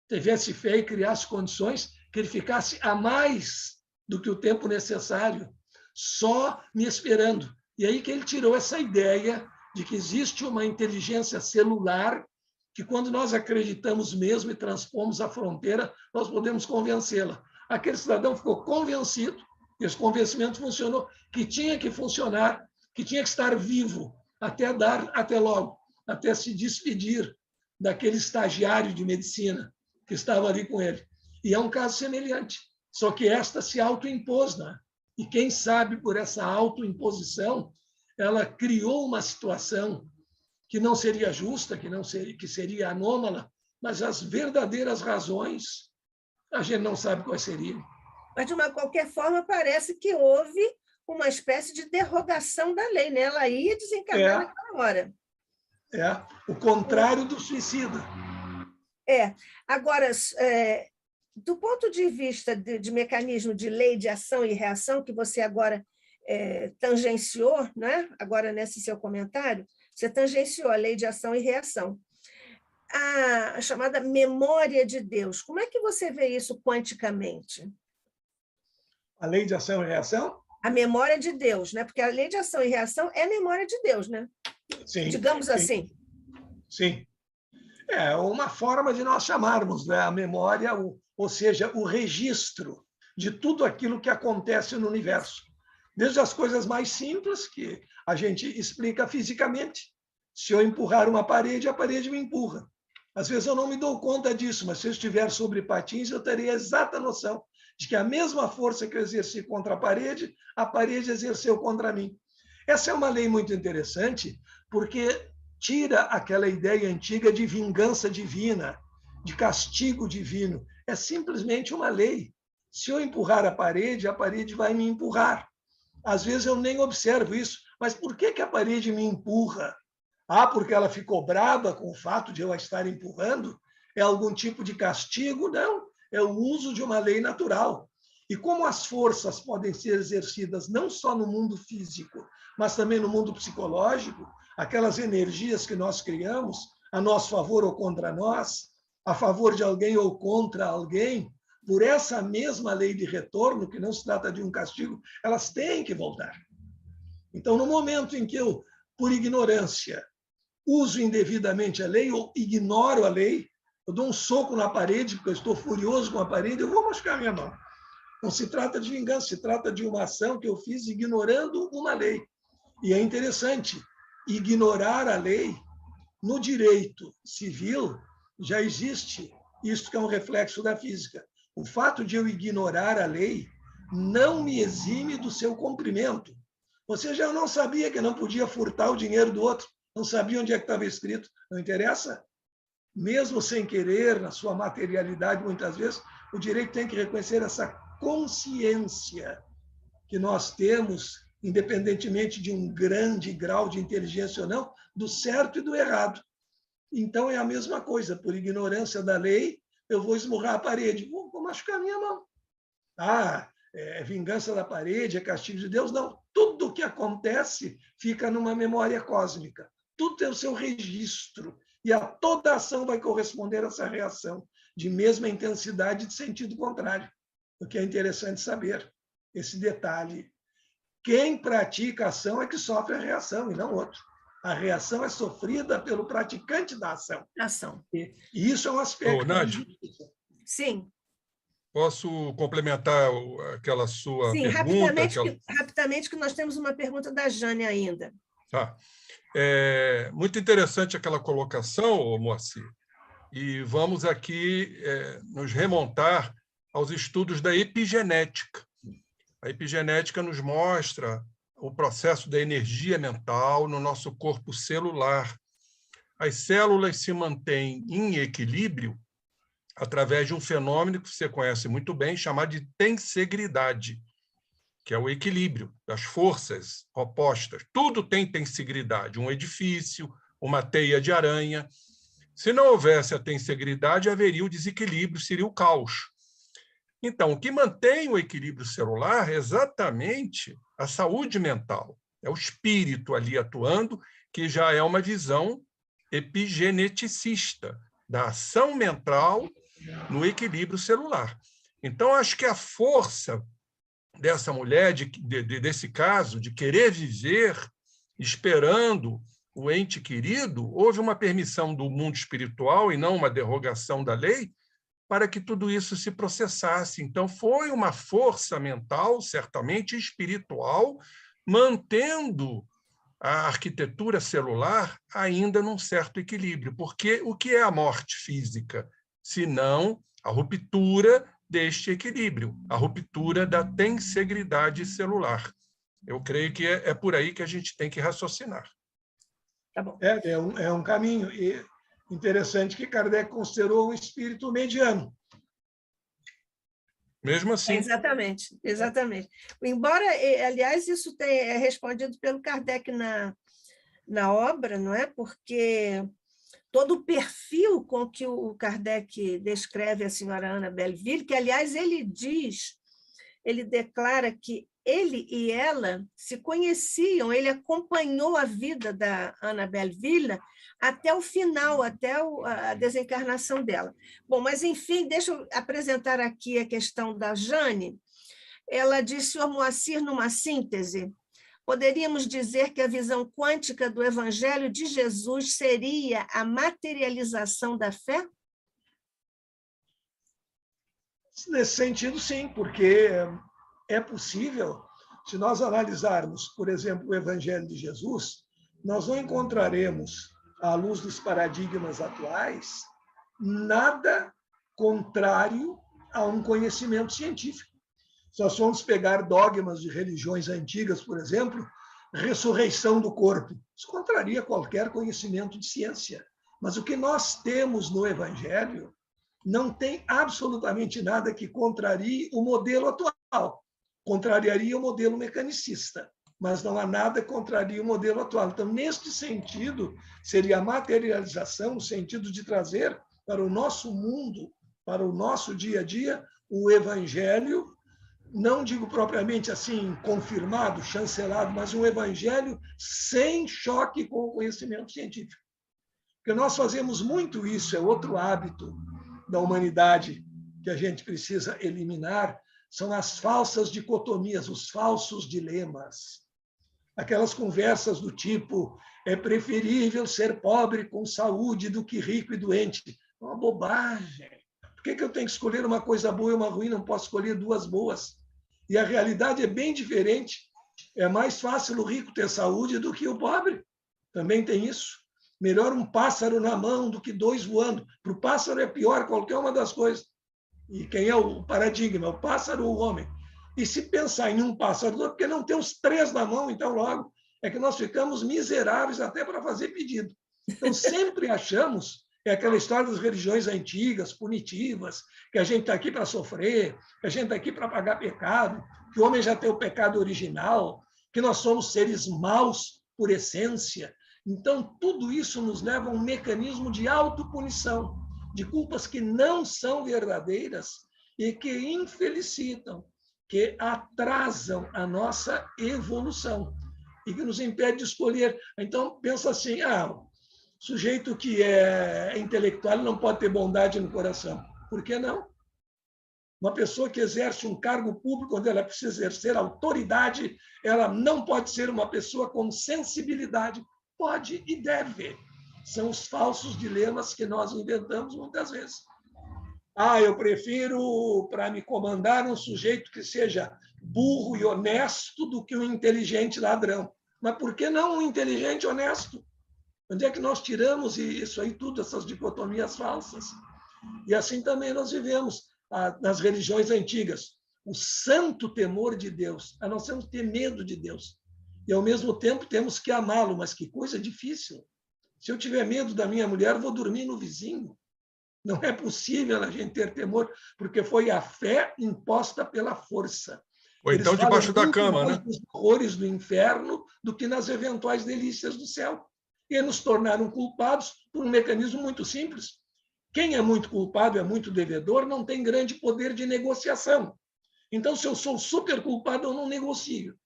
tivesse fé e criasse condições que ele ficasse a mais do que o tempo necessário, só me esperando. E aí que ele tirou essa ideia de que existe uma inteligência celular que, quando nós acreditamos mesmo e transpomos a fronteira, nós podemos convencê-la. Aquele cidadão ficou convencido, esse convencimento funcionou, que tinha que funcionar, que tinha que estar vivo, até logo, até se despedir daquele estagiário de medicina que estava ali com ele. E é um caso semelhante, só que esta se autoimpôs, né? E quem sabe por essa autoimposição, ela criou uma situação que não seria justa, que seria anômala, mas as verdadeiras razões a gente não sabe quais seriam. Mas, de qualquer forma, parece que houve uma espécie de derrogação da lei, né? Ela ia desencarnar naquela hora. O contrário do suicida. Agora, do ponto de vista de mecanismo de lei de ação e reação, que você agora tangenciou, né? Agora, nesse seu comentário, você tangenciou a lei de ação e reação. A chamada memória de Deus, como é que você vê isso quanticamente? A lei de ação e reação? A memória de Deus, né? Porque a lei de ação e reação é a memória de Deus, né? Sim. Digamos sim. assim. Sim. É uma forma de nós chamarmos, né, a memória, ou seja, o registro de tudo aquilo que acontece no universo. Desde as coisas mais simples, que a gente explica fisicamente. Se eu empurrar uma parede, a parede me empurra. Às vezes eu não me dou conta disso, mas se eu estiver sobre patins, eu terei a exata noção de que a mesma força que eu exerci contra a parede exerceu contra mim. Essa é uma lei muito interessante, porque tira aquela ideia antiga de vingança divina, de castigo divino. É simplesmente uma lei. Se eu empurrar a parede vai me empurrar. Às vezes eu nem observo isso, mas por que a parede me empurra? Porque ela ficou brava com o fato de eu a estar empurrando? É algum tipo de castigo? Não, é o uso de uma lei natural. E como as forças podem ser exercidas não só no mundo físico, mas também no mundo psicológico, aquelas energias que nós criamos, a nosso favor ou contra nós, a favor de alguém ou contra alguém, por essa mesma lei de retorno, que não se trata de um castigo, elas têm que voltar. Então, no momento em que eu, por ignorância, uso indevidamente a lei ou ignoro a lei, eu dou um soco na parede porque eu estou furioso com a parede, eu vou machucar minha mão. Não se trata de vingança, se trata de uma ação que eu fiz ignorando uma lei. E é interessante, ignorar a lei no direito civil já existe isso, que é um reflexo da física. O fato de eu ignorar a lei não me exime do seu cumprimento. Ou seja, eu não sabia que não podia furtar o dinheiro do outro, não sabia onde é que estava escrito, não interessa? Mesmo sem querer, na sua materialidade, muitas vezes, o direito tem que reconhecer essa consciência que nós temos, independentemente de um grande grau de inteligência ou não, do certo e do errado. Então, é a mesma coisa. Por ignorância da lei, eu vou esmurrar a parede, vou machucar a minha mão. É vingança da parede, é castigo de Deus? Não. Tudo o que acontece fica numa memória cósmica. Tudo tem o seu registro. E a toda ação vai corresponder a essa reação, de mesma intensidade de sentido contrário. O que é interessante saber, esse detalhe. Quem pratica a ação é que sofre a reação, e não outro. A reação é sofrida pelo praticante da ação. E isso é um aspecto de justiça. Sim. Posso complementar aquela sua Sim, pergunta? rapidamente, que nós temos uma pergunta da Jane ainda. Tá. Muito interessante aquela colocação, Moacir, e vamos aqui nos remontar aos estudos da epigenética. A epigenética nos mostra o processo da energia mental no nosso corpo celular. As células se mantêm em equilíbrio através de um fenômeno que você conhece muito bem, chamado de tensegridade, que é o equilíbrio das forças opostas. Tudo tem tensegridade, um edifício, uma teia de aranha. Se não houvesse a tensegridade, haveria o desequilíbrio, seria o caos. Então, o que mantém o equilíbrio celular é exatamente a saúde mental. É o espírito ali atuando, que já é uma visão epigeneticista da ação mental no equilíbrio celular. Então, acho que a força dessa mulher, desse caso, de querer viver esperando o ente querido, houve uma permissão do mundo espiritual e não uma derrogação da lei, para que tudo isso se processasse. Então, foi uma força mental, certamente espiritual, mantendo a arquitetura celular ainda num certo equilíbrio. Porque o que é a morte física? Senão a ruptura deste equilíbrio, a ruptura da tensegridade celular. Eu creio que é por aí que a gente tem que raciocinar. Tá bom. É um caminho. E interessante que Kardec considerou um espírito mediano. Mesmo assim. Exatamente, exatamente. Embora, aliás, isso é respondido pelo Kardec na obra, não é? Porque todo o perfil com que o Kardec descreve a senhora Ana Belleville, que, aliás, ele declara que ele e ela se conheciam, ele acompanhou a vida da Ana Belleville até o final, até a desencarnação dela. Bom, mas, enfim, deixa eu apresentar aqui a questão da Jane. Ela diz, senhor Moacir, numa síntese, poderíamos dizer que a visão quântica do Evangelho de Jesus seria a materialização da fé? Nesse sentido, sim, porque é possível, se nós analisarmos, por exemplo, o Evangelho de Jesus, nós não encontraremos, à luz dos paradigmas atuais, nada contrário a um conhecimento científico. Se nós formos pegar dogmas de religiões antigas, por exemplo, ressurreição do corpo, isso contraria qualquer conhecimento de ciência. Mas o que nós temos no Evangelho não tem absolutamente nada que contrarie o modelo atual. Contrariaria o modelo mecanicista, mas não há nada que contraria o modelo atual. Então, neste sentido, seria a materialização, no sentido de trazer para o nosso mundo, para o nosso dia a dia, o Evangelho, não digo propriamente assim, confirmado, chancelado, mas um Evangelho sem choque com o conhecimento científico. Porque nós fazemos muito isso, é outro hábito da humanidade que a gente precisa eliminar, são as falsas dicotomias, os falsos dilemas. Aquelas conversas do tipo, é preferível ser pobre com saúde do que rico e doente. É uma bobagem. Por que eu tenho que escolher uma coisa boa e uma ruim? Não posso escolher duas boas. E a realidade é bem diferente. É mais fácil o rico ter saúde do que o pobre. Também tem isso. Melhor um pássaro na mão do que dois voando. Para o pássaro é pior qualquer uma das coisas. E quem é o paradigma? O pássaro ou o homem? E se pensar em um pássaro, porque não tem os três na mão, então logo é que nós ficamos miseráveis até para fazer pedido. Então sempre achamos, é aquela história das religiões antigas, punitivas, que a gente está aqui para sofrer, que a gente está aqui para pagar pecado, que o homem já tem o pecado original, que nós somos seres maus por essência. Então tudo isso nos leva a um mecanismo de autopunição, de culpas que não são verdadeiras e que infelicitam, que atrasam a nossa evolução e que nos impede de escolher. Então, pensa assim, o sujeito que é intelectual não pode ter bondade no coração. Por que não? Uma pessoa que exerce um cargo público, onde ela precisa exercer autoridade, ela não pode ser uma pessoa com sensibilidade. Pode e deve. São os falsos dilemas que nós inventamos muitas vezes. Eu prefiro, para me comandar, um sujeito que seja burro e honesto do que um inteligente ladrão. Mas por que não um inteligente honesto? Onde é que nós tiramos isso aí tudo, essas dicotomias falsas? E assim também nós vivemos nas religiões antigas. O santo temor de Deus. Nós temos que ter medo de Deus. E, ao mesmo tempo, temos que amá-lo. Mas que coisa difícil. Se eu tiver medo da minha mulher, vou dormir no vizinho. Não é possível a gente ter temor, porque foi a fé imposta pela força. Ou então debaixo da cama, né? Nos horrores do inferno do que nas eventuais delícias do céu. E nos tornaram culpados por um mecanismo muito simples. Quem é muito culpado, é muito devedor, não tem grande poder de negociação. Então, se eu sou super culpado, eu não negocio.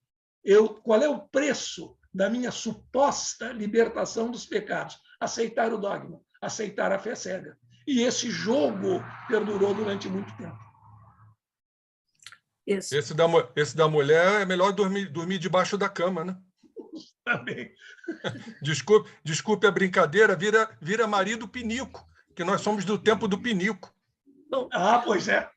Qual é o preço da minha suposta libertação dos pecados? Aceitar o dogma, aceitar a fé cega. E esse jogo perdurou durante muito tempo. Isso. Esse da mulher é melhor dormir debaixo da cama, né? Também. Desculpe a brincadeira, vira marido pinico, que nós somos do tempo do pinico. Bom, pois é.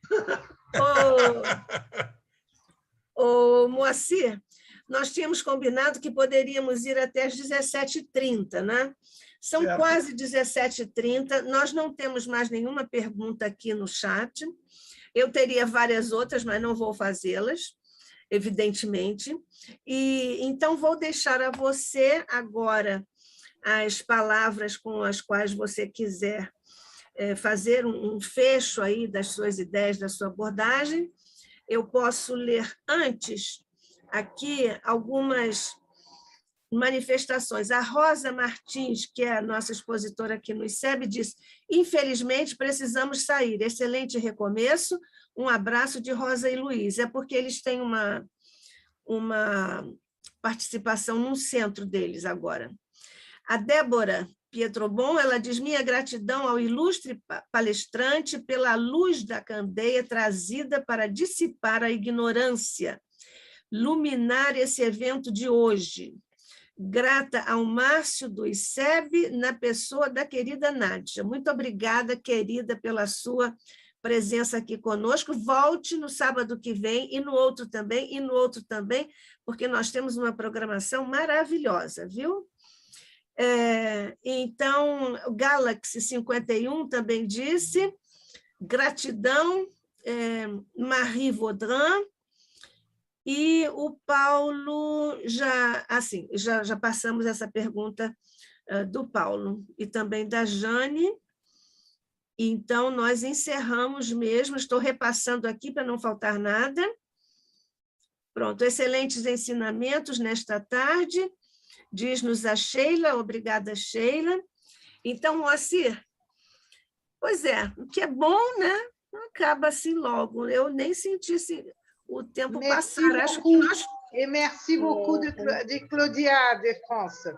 Moacir, nós tínhamos combinado que poderíamos ir até as 17h30, né? São certo. Quase 17h30, nós não temos mais nenhuma pergunta aqui no chat. Eu teria várias outras, mas não vou fazê-las, evidentemente. E então vou deixar a você agora as palavras com as quais você quiser fazer um fecho aí das suas ideias, da sua abordagem. Eu posso ler antes aqui algumas manifestações. A Rosa Martins, que é a nossa expositora aqui no ICEB, diz: infelizmente, precisamos sair. Excelente recomeço. Um abraço de Rosa e Luiz. É porque eles têm uma participação no centro deles agora. A Débora Pietrobon, ela diz: minha gratidão ao ilustre palestrante pela luz da candeia trazida para dissipar a ignorância, luminar esse evento de hoje. Grata ao Márcio do ICEB, na pessoa da querida Nádia. Muito obrigada, querida, pela sua presença aqui conosco. Volte no sábado que vem, e no outro também, porque nós temos uma programação maravilhosa, viu? Então, o Galaxy 51 também disse: gratidão, Marie Vaudrin. E o Paulo, já passamos essa pergunta do Paulo e também da Jane. Então, nós encerramos mesmo, estou repassando aqui para não faltar nada. Pronto, excelentes ensinamentos nesta tarde, diz-nos a Sheila, obrigada, Sheila. Então, Moacir, pois é, o que é bom, né? Acaba assim logo, eu nem senti o tempo passar. Acho que nós... Et merci beaucoup de Claudia de France.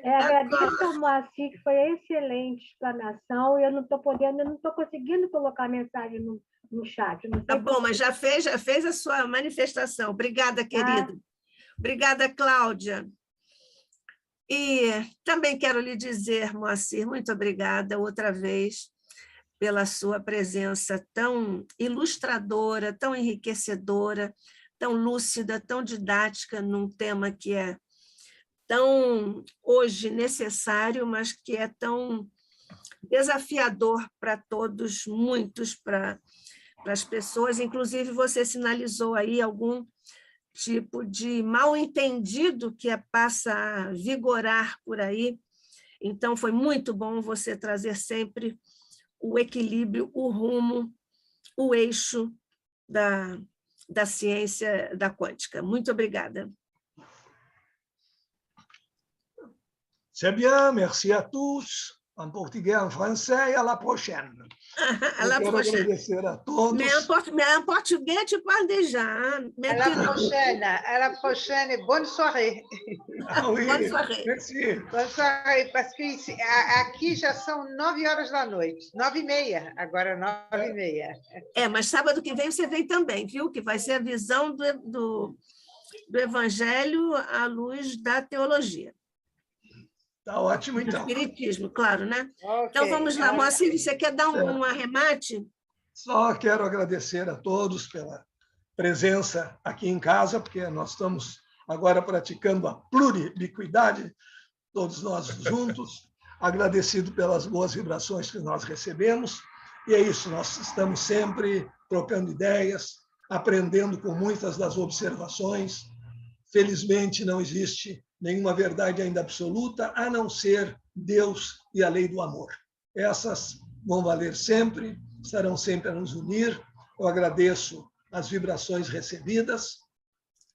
Agradeço ao Moacir, que foi excelente explanação. Eu não estou conseguindo colocar a mensagem no chat. Tá bom, mas já fez a sua manifestação. Obrigada, querida. Obrigada, Cláudia. E também quero lhe dizer, Moacir, muito obrigada outra vez pela sua presença tão ilustradora, tão enriquecedora, tão lúcida, tão didática, num tema que é tão, hoje, necessário, mas que é tão desafiador para todos, muitos, para as pessoas. Inclusive, você sinalizou aí algum tipo de mal-entendido que passa a vigorar por aí. Então, foi muito bom você trazer sempre o equilíbrio, o rumo, o eixo da ciência da quântica. Muito obrigada. C'est bien, merci à tous. En português, en français, et à la prochaine. À la prochaine. Agradecer a todos. Mais en portugais, tu parles déjà. À la prochaine, bonne soirée. Oui, bonne soirée. Merci. Bonne soirée, parce que aqui já são 9h da noite, 9h30, agora 9h30. Mas sábado que vem você vem também, viu? Que vai ser a visão do Evangelho à luz da teologia. Está ótimo, então. Espiritismo, claro, né? Okay. Então, vamos lá. Moacir, você quer dar um arremate? Só quero agradecer a todos pela presença aqui em casa, porque nós estamos agora praticando a pluribiquidade, todos nós juntos, agradecido pelas boas vibrações que nós recebemos. E é isso, nós estamos sempre trocando ideias, aprendendo com muitas das observações. Felizmente, não existe nenhuma verdade ainda absoluta, a não ser Deus e a lei do amor. Essas vão valer sempre, estarão sempre a nos unir. Eu agradeço as vibrações recebidas.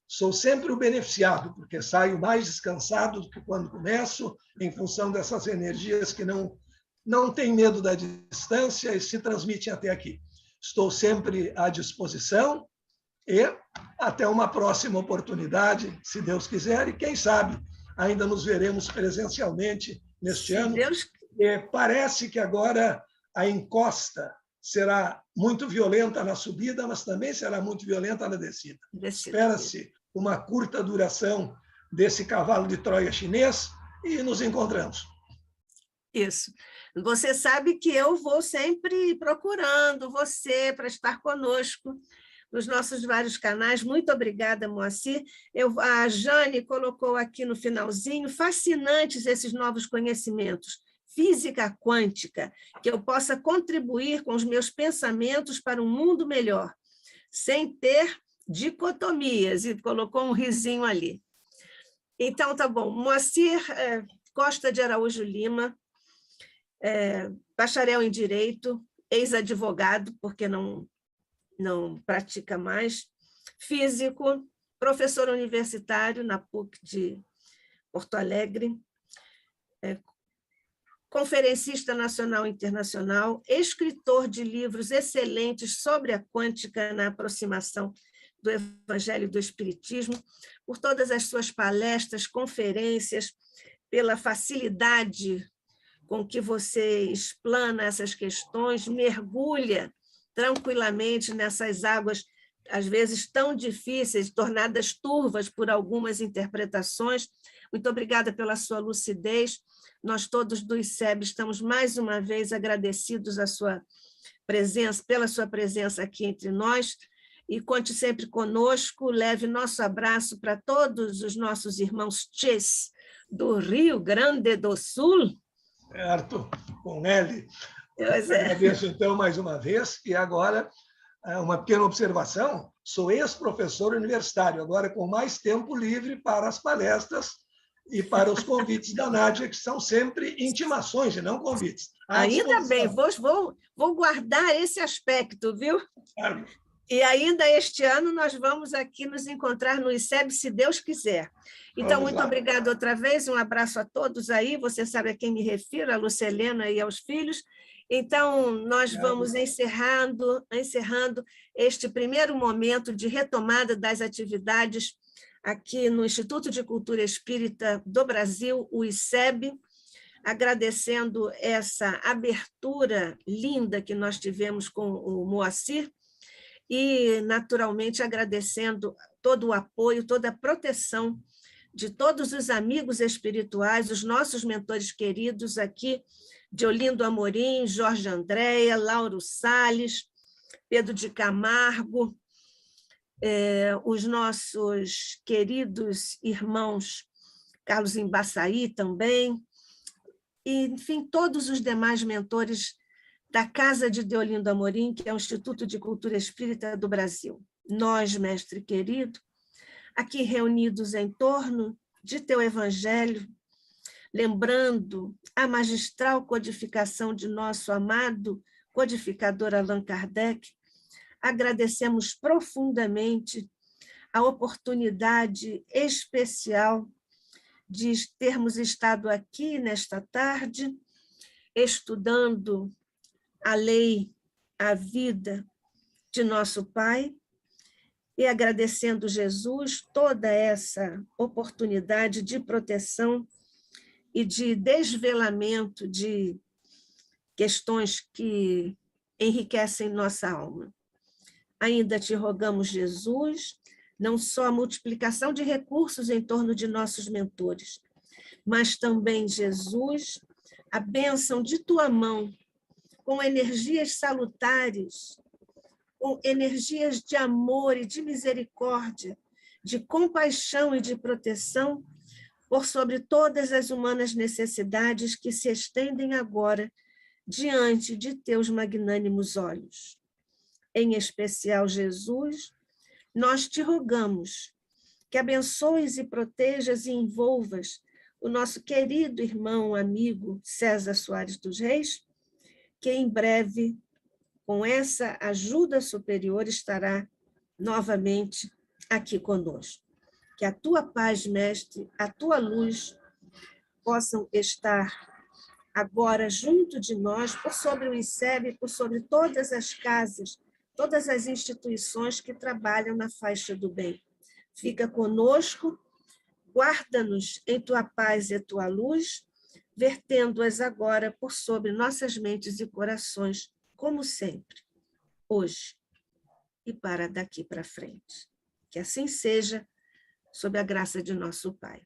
Sou sempre o beneficiado, porque saio mais descansado do que quando começo, em função dessas energias que não têm medo da distância e se transmitem até aqui. Estou sempre à disposição e até uma próxima oportunidade, se Deus quiser, e quem sabe ainda nos veremos presencialmente neste ano. Parece que agora a encosta será muito violenta na subida, mas também será muito violenta na descida. Espera-se uma curta duração desse cavalo de Troia chinês e nos encontramos. Isso. Você sabe que eu vou sempre procurando você para estar conosco nos nossos vários canais. Muito obrigada, Moacir. A Jane colocou aqui no finalzinho, fascinantes esses novos conhecimentos. Física quântica, que eu possa contribuir com os meus pensamentos para um mundo melhor, sem ter dicotomias, e colocou um risinho ali. Então, tá bom. Moacir Costa de Araújo Lima, bacharel em Direito, ex-advogado, porque não pratica mais, físico, professor universitário na PUC de Porto Alegre, conferencista nacional e internacional, escritor de livros excelentes sobre a quântica na aproximação do Evangelho e do Espiritismo, por todas as suas palestras, conferências, pela facilidade com que você explana essas questões, mergulha tranquilamente nessas águas, às vezes tão difíceis, tornadas turvas por algumas interpretações. Muito obrigada pela sua lucidez. Nós todos do ICEB estamos mais uma vez agradecidos à sua presença, pela sua presença aqui entre nós, e conte sempre conosco, leve nosso abraço para todos os nossos irmãos tchês do Rio Grande do Sul. Certo, com L. Agradeço, então, mais uma vez, e agora uma pequena observação, sou ex-professor universitário, agora com mais tempo livre para as palestras e para os convites da Nádia, que são sempre intimações e não convites. Ainda bem, vou guardar esse aspecto, viu? Claro. E ainda este ano nós vamos aqui nos encontrar no ICEB, se Deus quiser. Então, muito obrigada outra vez, um abraço a todos aí, você sabe a quem me refiro, a Lucelena e aos filhos. Então, nós vamos encerrando este primeiro momento de retomada das atividades aqui no Instituto de Cultura Espírita do Brasil, o ICEB, agradecendo essa abertura linda que nós tivemos com o Moacir e, naturalmente, agradecendo todo o apoio, toda a proteção de todos os amigos espirituais, os nossos mentores queridos aqui, de Olindo Amorim, Jorge Andréia, Lauro Salles, Pedro de Camargo, os nossos queridos irmãos Carlos Embaçaí também, e, enfim, todos os demais mentores da Casa de Deolindo Amorim, que é o Instituto de Cultura Espírita do Brasil. Nós, mestre querido, aqui reunidos em torno de teu Evangelho, lembrando a magistral codificação de nosso amado codificador Allan Kardec, agradecemos profundamente a oportunidade especial de termos estado aqui nesta tarde, estudando a lei, a vida de nosso Pai, e agradecendo Jesus toda essa oportunidade de proteção e de desvelamento de questões que enriquecem nossa alma. Ainda te rogamos, Jesus, não só a multiplicação de recursos em torno de nossos mentores, mas também, Jesus, a bênção de tua mão, com energias salutares, com energias de amor e de misericórdia, de compaixão e de proteção, por sobre todas as humanas necessidades que se estendem agora diante de teus magnânimos olhos. Em especial, Jesus, nós te rogamos que abençoes e protejas e envolvas o nosso querido irmão, amigo César Soares dos Reis, que em breve, com essa ajuda superior, estará novamente aqui conosco. Que a tua paz, mestre, a tua luz possam estar agora junto de nós, por sobre o ICEB, por sobre todas as casas, todas as instituições que trabalham na faixa do bem. Fica conosco, guarda-nos em tua paz e tua luz, vertendo-as agora por sobre nossas mentes e corações, como sempre, hoje e para daqui para frente. Que assim seja, sob a graça de nosso Pai.